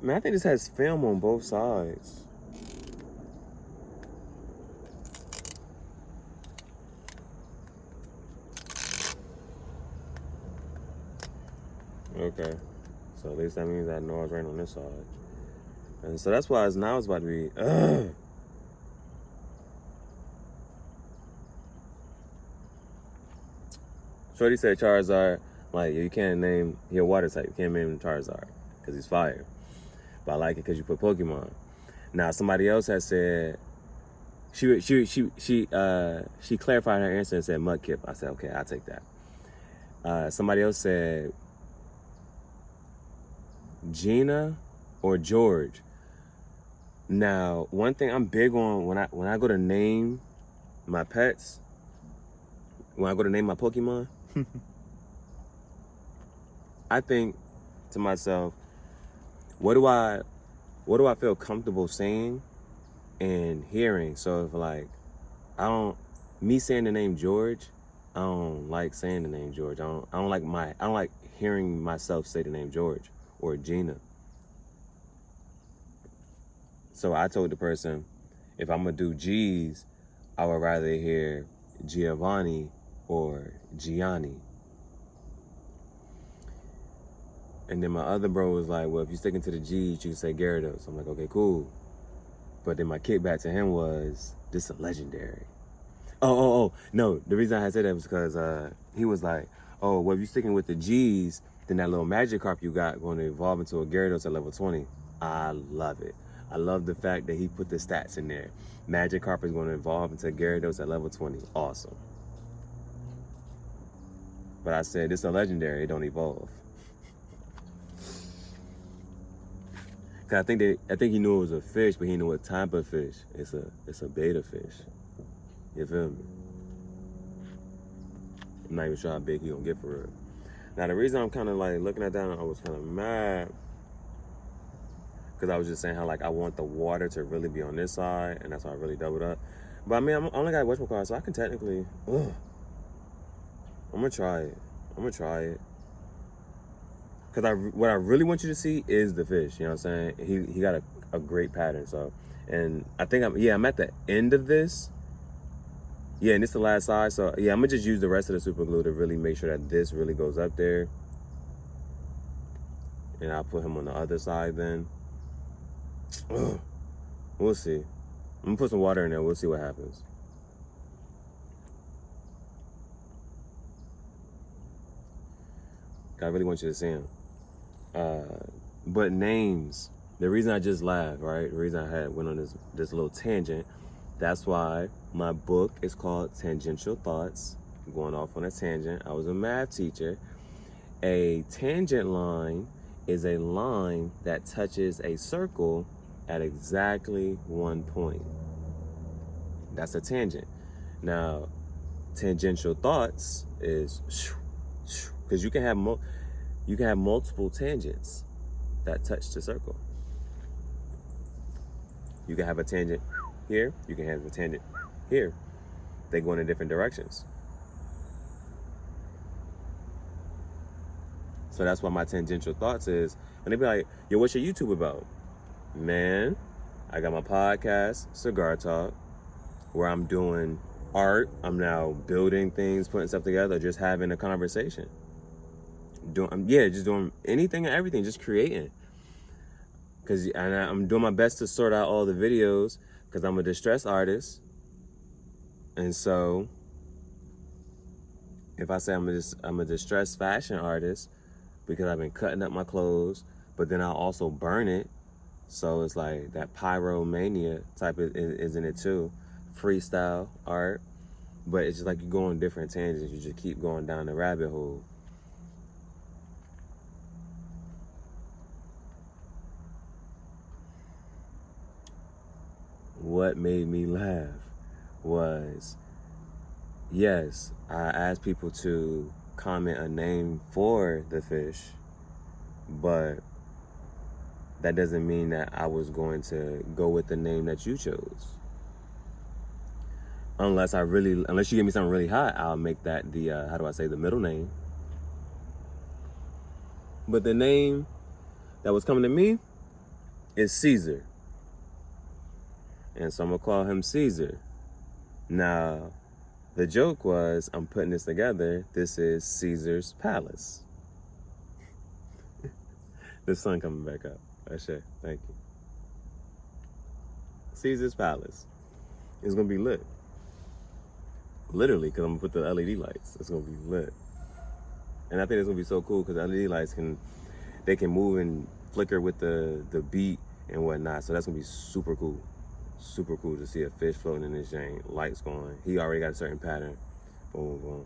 Man, I think this has film on both sides. Okay, so at least that means I know I was right on this side. And so that's why now it's about to be, Shorty said Charizard. Like, you can't name, he a water type. You can't name him Charizard because he's fire. But I like it because you put Pokemon. Now, somebody else has said, she clarified her answer and said Mudkip. I said, okay, I'll take that. Somebody else said Gina or George. Now, one thing I'm big on when I go to name my pets, when I go to name my Pokemon, I think to myself, what do I feel comfortable saying and hearing? So if like me saying the name George, I don't like saying the name George. I don't like hearing myself say the name George or Gina. So I told the person, if I'm gonna do G's, I would rather hear Giovanni or Gianni. And then my other bro was like, well, if you're sticking to the G's, you can say Gyarados. I'm like, okay, cool. But then my kickback to him was, this is a legendary. Oh, no. The reason I had said that was because he was like, oh, well, if you're sticking with the G's, then that little Magikarp you got going to evolve into a Gyarados at level 20. I love it. I love the fact that he put the stats in there. Magikarp is going to evolve into Gyarados at level 20. Awesome. But I said, this is a legendary. It don't evolve. Cause I think he knew it was a fish, but he knew what type of fish. It's a beta fish. You feel me? I'm not even sure how big he gonna get for real. Now the reason I'm kind of like looking at that, I was kind of mad because I was just saying how like I want the water to really be on this side, and that's why I really doubled up. But I mean, I only got a card, so I can technically. I'm gonna try it. Because what I really want you to see is the fish, you know what I'm saying? He got a great pattern, so. And I think I'm at the end of this. Yeah, and this is the last side, so yeah, I'm gonna just use the rest of the super glue to really make sure that this really goes up there. And I'll put him on the other side then. We'll see. I'm gonna put some water in there, we'll see what happens. I really want you to see him. But names, the reason I just laughed, right? The reason I went on this little tangent, that's why my book is called Tangential Thoughts. I'm going off on a tangent. I was a math teacher. A tangent line is a line that touches a circle at exactly one point. That's a tangent. Now, tangential thoughts is because you can have multiple tangents that touch the circle. You can have a tangent here, you can have a tangent here. They go in different directions. So that's why my tangential thoughts is, and they be like, yo, what's your YouTube about? Man, I got my podcast, Cigar Talk, where I'm doing art. I'm now building things, putting stuff together, just having a conversation. Just doing anything and everything, just creating. And I'm doing my best to sort out all the videos because I'm a distressed artist. And so, if I say I'm a distressed fashion artist because I've been cutting up my clothes, but then I'll also burn it. So it's like that pyromania type is in it too. Freestyle art. But it's just like you go on different tangents. You just keep going down the rabbit hole. What made me laugh was, yes, I asked people to comment a name for the fish, but that doesn't mean that I was going to go with the name that you chose. Unless you give me something really hot, I'll make that the middle name. But the name that was coming to me is Caesar. And so I'm gonna call him Caesar. Now, the joke was, I'm putting this together. This is Caesar's Palace. The sun coming back up. Ashe, thank you. Caesar's Palace. It's gonna be lit. Literally, because I'm gonna put the LED lights. It's gonna be lit. And I think it's gonna be so cool because LED lights can move and flicker with the beat and whatnot. So that's gonna be super cool. Super cool to see a fish floating in this thing, lights going. He already got a certain pattern. Boom, boom.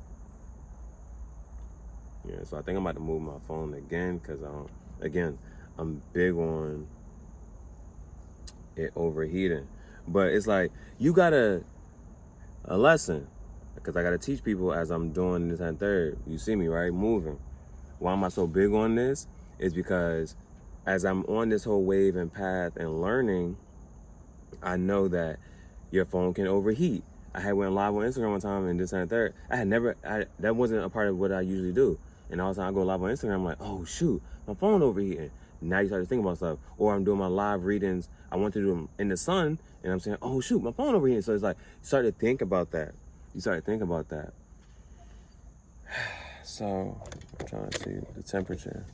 Yeah, so I think I'm about to move my phone again because I'm big on it overheating. But it's like, you gotta, a lesson, because I gotta teach people as I'm doing this and third. You see me, right? Moving. Why am I so big on this? Is because as I'm on this whole wave and path and learning, I know that your phone can overheat. I had went live on Instagram one time and this and third. That wasn't a part of what I usually do. And all of a sudden I go live on Instagram, I'm like, oh shoot, my phone overheating. Now you start to think about stuff. Or I'm doing my live readings, I want to do them in the sun, and I'm saying, oh shoot, my phone overheating. So it's like, you start to think about that. So, I'm trying to see the temperature.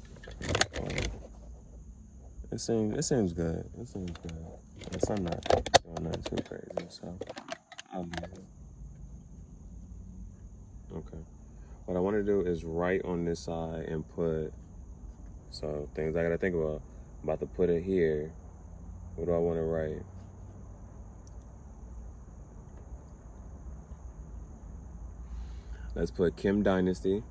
It seems good. Yes, I'm not doing nothing too crazy, so I'll be here. Okay. What I want to do is write on this side and put, so things I gotta think about. I'm about to put it here. What do I want to write? Let's put Kim Dynasty.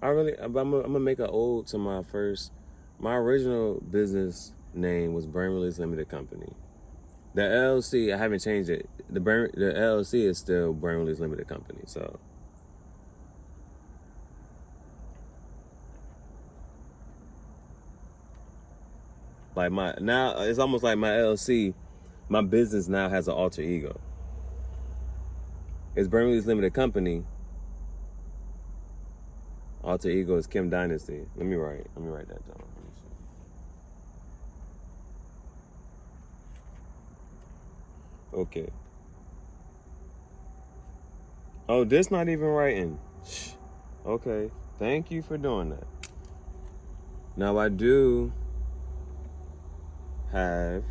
I'm gonna make an ode to my original business name was Brain Release Limited Company. The LLC, I haven't changed it. The LLC is still Brain Release Limited Company, so. Like now it's almost like my LLC, my business now has an alter ego. It's Brain Release Limited Company. Alter ego is Kim Dynasty. Let me write that down. Okay. Oh, this not even writing. Okay. Thank you for doing that. Now I do have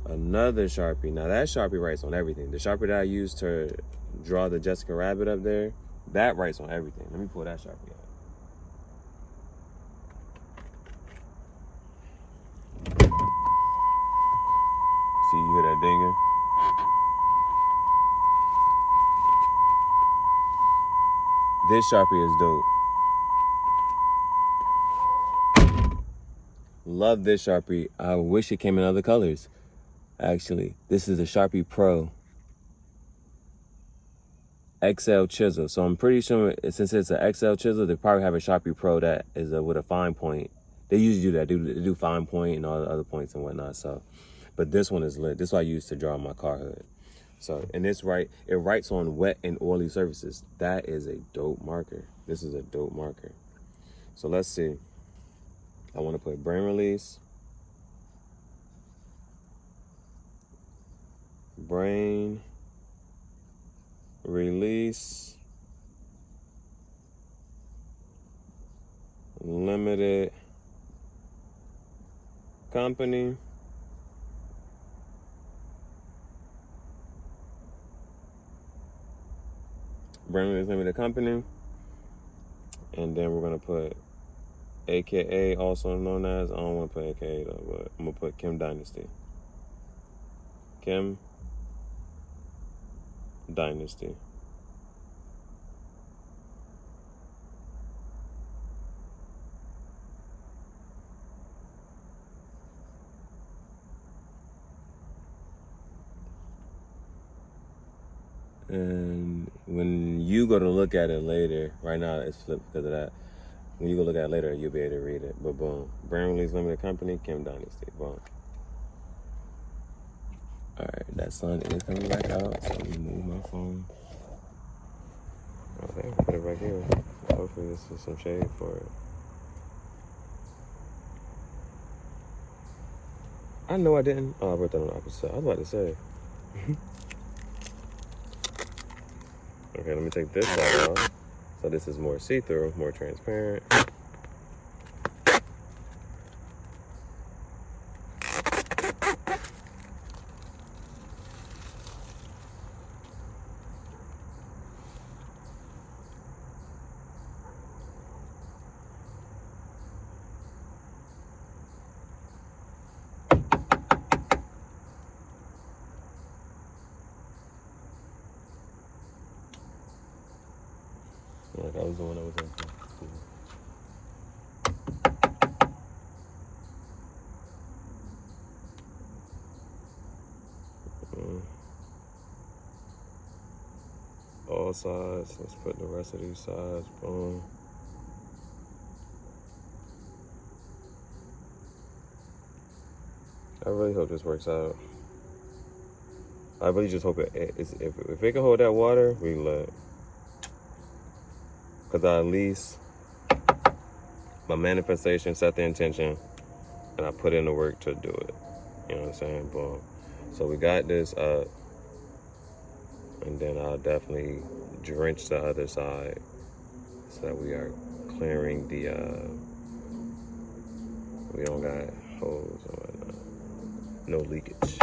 another Sharpie. Now that Sharpie writes on everything. The Sharpie that I used to draw the Jessica Rabbit up there, that writes on everything. Let me pull that Sharpie out. See, you hear that dinging? This Sharpie is dope. Love this Sharpie. I wish it came in other colors. Actually, this is a Sharpie Pro XL chisel. So I'm pretty sure since it's an XL chisel, they probably have a Sharpie Pro that is with a fine point. They usually do that. They do fine point and all the other points and whatnot. So, but this one is lit. This is what I use to draw my car hood. So, and it writes on wet and oily surfaces. That is a dope marker. This is a dope marker. So let's see. I want to put Brain Release. Brain Release Limited Company. Brain Release Limited Company. And then we're going to put AKA, also known as, I don't want to put AKA though, but I'm going to put Kim Dynasty. Kim Dynasty. And when you go to look at it later, right now it's flipped because of that. When you go look at it later, you'll be able to read it. But boom, Brain Release Limited Company, Kim Dynasty, boom. All right, that sun is coming back out, so let me move my phone. Okay, put it back here. Hopefully this is some shade for it. I know I didn't. Oh, I wrote that on the opposite side. I was about to say. Okay, let me take this side off. So this is more see-through, more transparent. the one that was empty. All sides. Let's put the rest of these sides. Boom. I really hope this works out. I really just hope if it can hold that water, we lit. Because at least my manifestation set the intention and I put in the work to do it. You know what I'm saying? Boom. So we got this up. And then I'll definitely drench the other side so that we are clearing the, we don't got holes or whatnot. No leakage.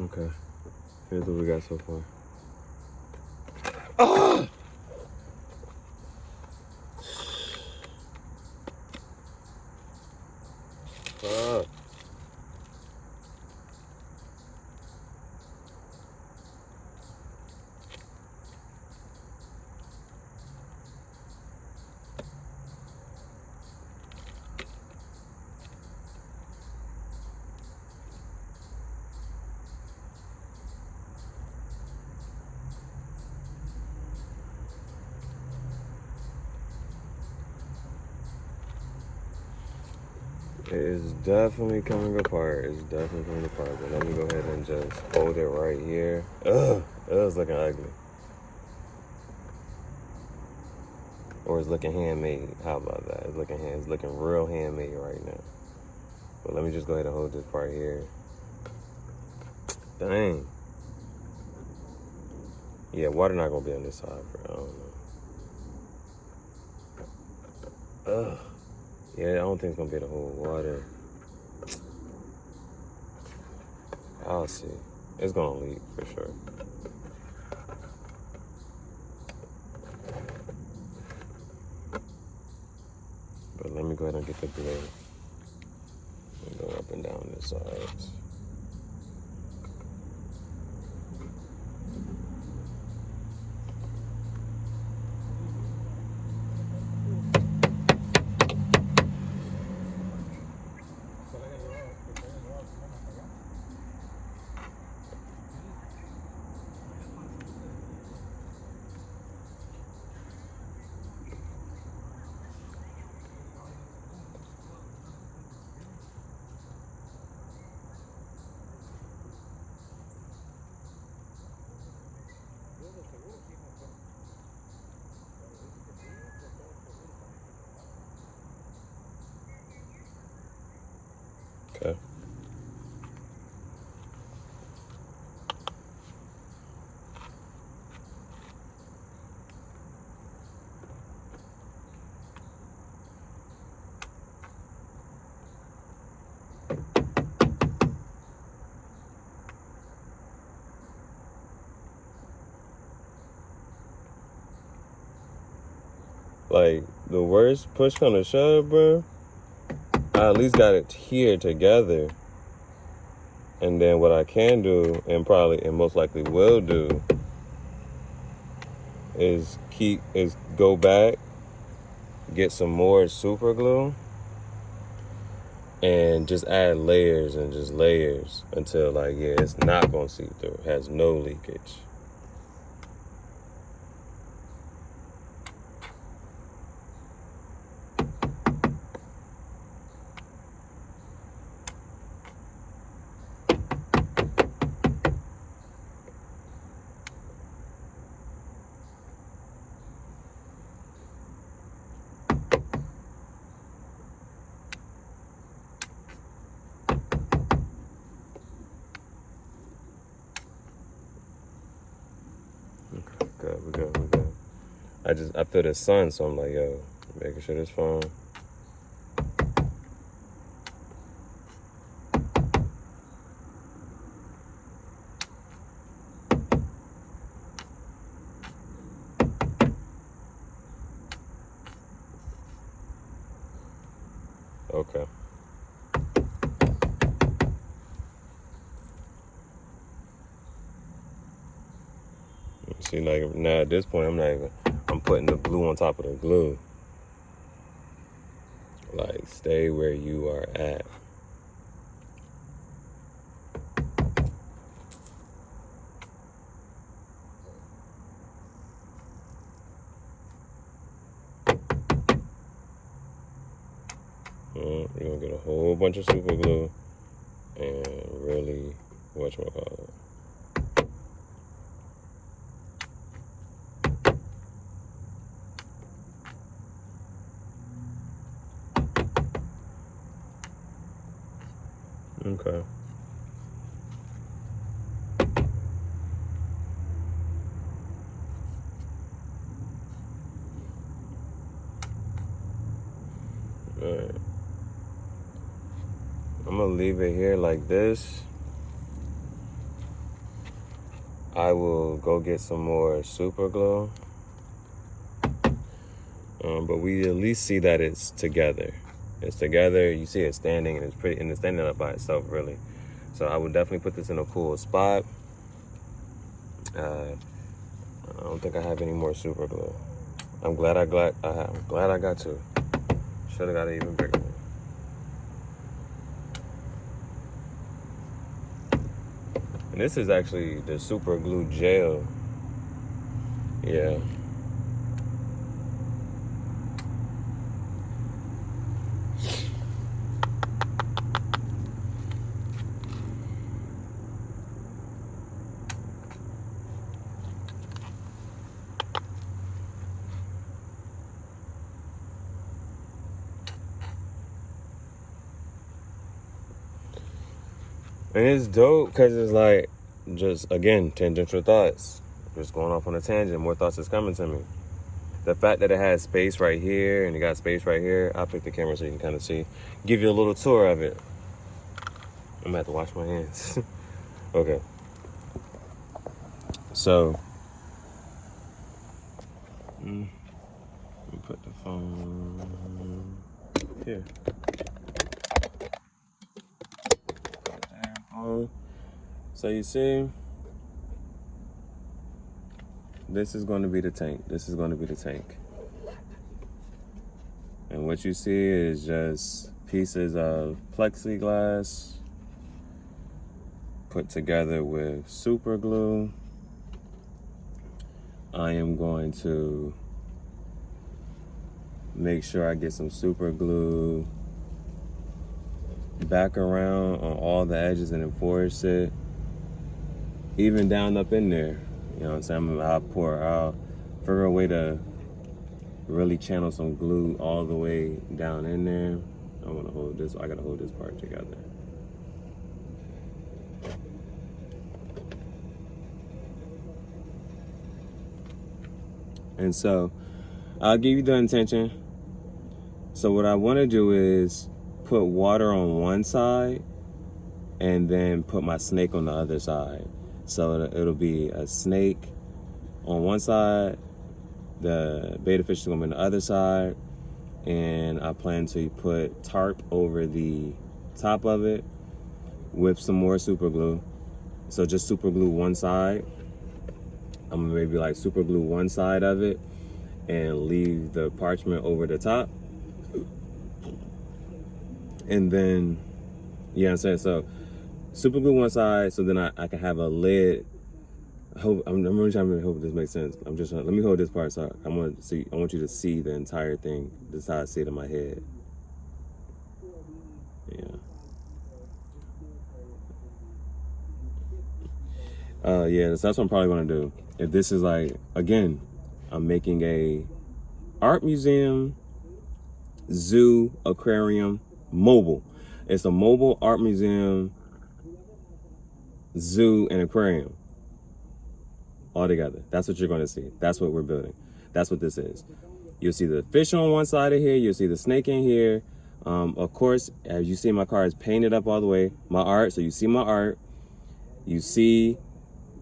Okay, here's what we got so far. Ah! Ah. It is definitely coming apart. It's definitely coming apart. But let me go ahead and just hold it right here. Ugh, it's looking ugly. Or it's looking handmade. How about that? It's looking real handmade right now. But let me just go ahead and hold this part here. Dang. Yeah, water not gonna be on this side, bro. I don't know. Ugh. Yeah, I don't think it's gonna be the whole water. I'll see. It's gonna leak for sure. But let me go ahead and get the blade and go up and down the sides. Okay. Like, the worst push come to shove, bro, I at least got it here together. And then what I can do, and most likely will do, is go back, get some more super glue, and just add layers and just layers until, like, yeah, it's not gonna seep through. It has no leakage. I feel the sun, so I'm like, yo, making sure this phone. Okay. See, like now at this point, I'm putting the glue on top of the glue. Like, stay where you are at. We're gonna get a whole bunch of super glue and really, whatchamacallit. Okay. All right. I'm gonna leave it here like this. I will go get some more super glue. But we at least see that it's together. It's together. You see it standing, and it's pretty, and it's standing up by itself, really. So I would definitely put this in a cool spot. I don't think I have any more super glue. I'm glad I got two. Should have got an even bigger one. And this is actually the super glue gel. Yeah. And it's dope because it's like, just again, tangential thoughts. Just going off on a tangent, more thoughts is coming to me. The fact that it has space right here and it got space right here, I'll pick the camera so you can kind of see. Give you a little tour of it. I'm gonna have to wash my hands. Okay. So, let me put the phone here. So you see, this is going to be the tank. This is going to be the tank. And what you see is just pieces of plexiglass put together with super glue. I am going to make sure I get some super glue back around on all the edges and enforce it, even down up in there. You know what I'm saying? I'll figure a way to really channel some glue all the way down in there. I gotta hold this part together. And so I'll give you the intention. So what I want to do is put water on one side and then put my snake on the other side. So it'll be a snake on one side, the betta fish is gonna be on the other side, and I plan to put tarp over the top of it with some more super glue. So just super glue one side. I'm gonna maybe like super glue one side of it and leave the parchment over the top. And then, you know what I'm saying? So super glue one side, so then I can have a lid. I'm really trying to hope this makes sense. Let me hold this part. So I want you to see the entire thing. This is how I see it in my head. Yeah. Yeah, so that's what I'm probably gonna do. If this is like, again, I'm making a art museum, zoo, aquarium, mobile. It's a mobile art museum, zoo, and aquarium all together. That's what you're going to see. That's what we're building. That's what this is. You'll see the fish on one side of here. You'll see the snake in here. Of course, as you see, my car is painted up all the way. My art, so you see my art. You see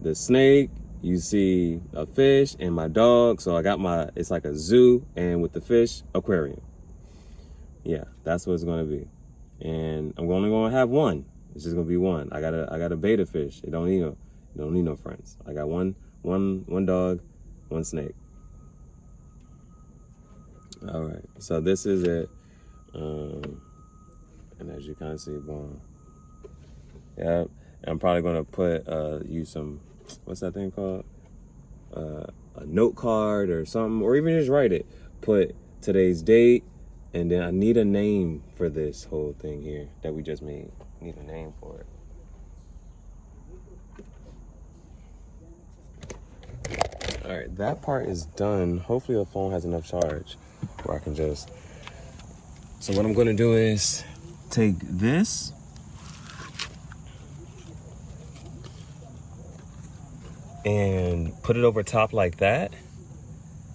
the snake. You see a fish and my dog. So I got it's like a zoo, and with the fish, aquarium. Yeah, that's what it's gonna be. And I'm only gonna have one. It's just gonna be one. I got a betta fish. It don't need no friends. I got one dog, one snake. All right, so this is it. And as you kind of see, boom. Yep. I'm probably gonna put use some, what's that thing called? A note card or something, or even just write it. Put today's date, and then I need a name for this whole thing here that we just made. I need a name for it. All right, that part is done. Hopefully the phone has enough charge where I can just. So what I'm gonna do is take this and put it over top like that.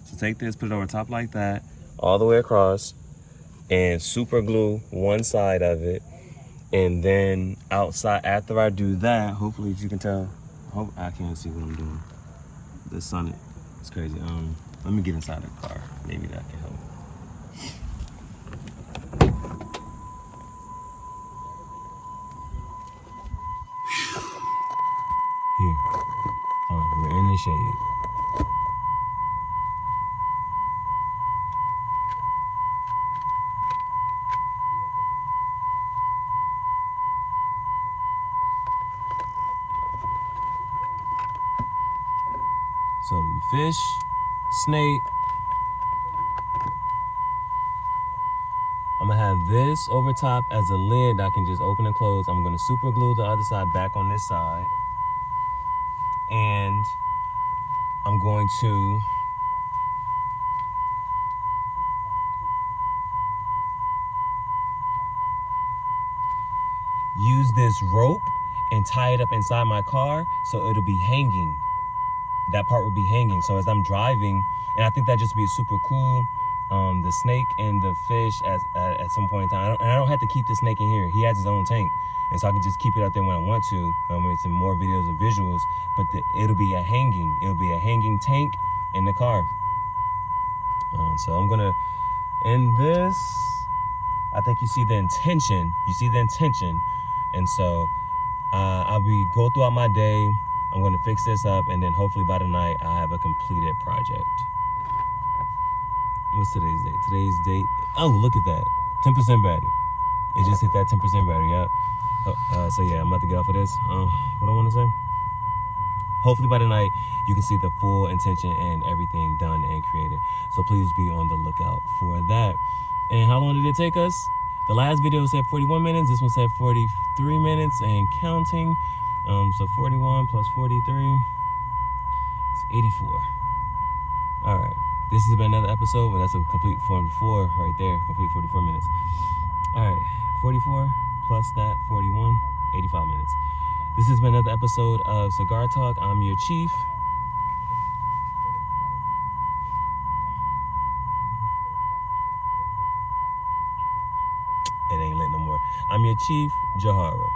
So take this, put it over top like that, all the way across, and super glue one side of it. And then outside, after I do that, hopefully you can tell, I can't see what I'm doing. The sun, it's crazy. Let me get inside the car. Maybe that can help. Here, we're in the shade. So fish, snake. I'm gonna have this over top as a lid that I can just open and close. I'm gonna super glue the other side back on this side. And I'm going to use this rope and tie it up inside my car so it'll be hanging. That part will be hanging. So as I'm driving, and I think that just be super cool. The snake and the fish at some point in time. I don't have to keep the snake in here. He has his own tank. And so I can just keep it out there when I want to. Make some more videos and visuals. But it'll be a hanging tank in the car. So I'm gonna end this. I think you see the intention. And so I'll go throughout my day. I'm gonna fix this up, and then hopefully by the night I'll have a completed project. What's today's date? Today's date, oh, look at that. 10% battery. It just hit that 10% battery, yeah. So yeah, I'm about to get off of this. What I wanna say? Hopefully by the night, you can see the full intention and everything done and created. So please be on the lookout for that. And how long did it take us? The last video said 41 minutes. This one said 43 minutes and counting. So 41 plus 43, it's 84. All right, this has been another episode. Well, that's a complete 44 right there, complete 44 minutes. All right, 44 plus that 41, 85 minutes. This has been another episode of Cigar Talk. I'm your chief. It ain't lit no more. I'm your chief, Jahara.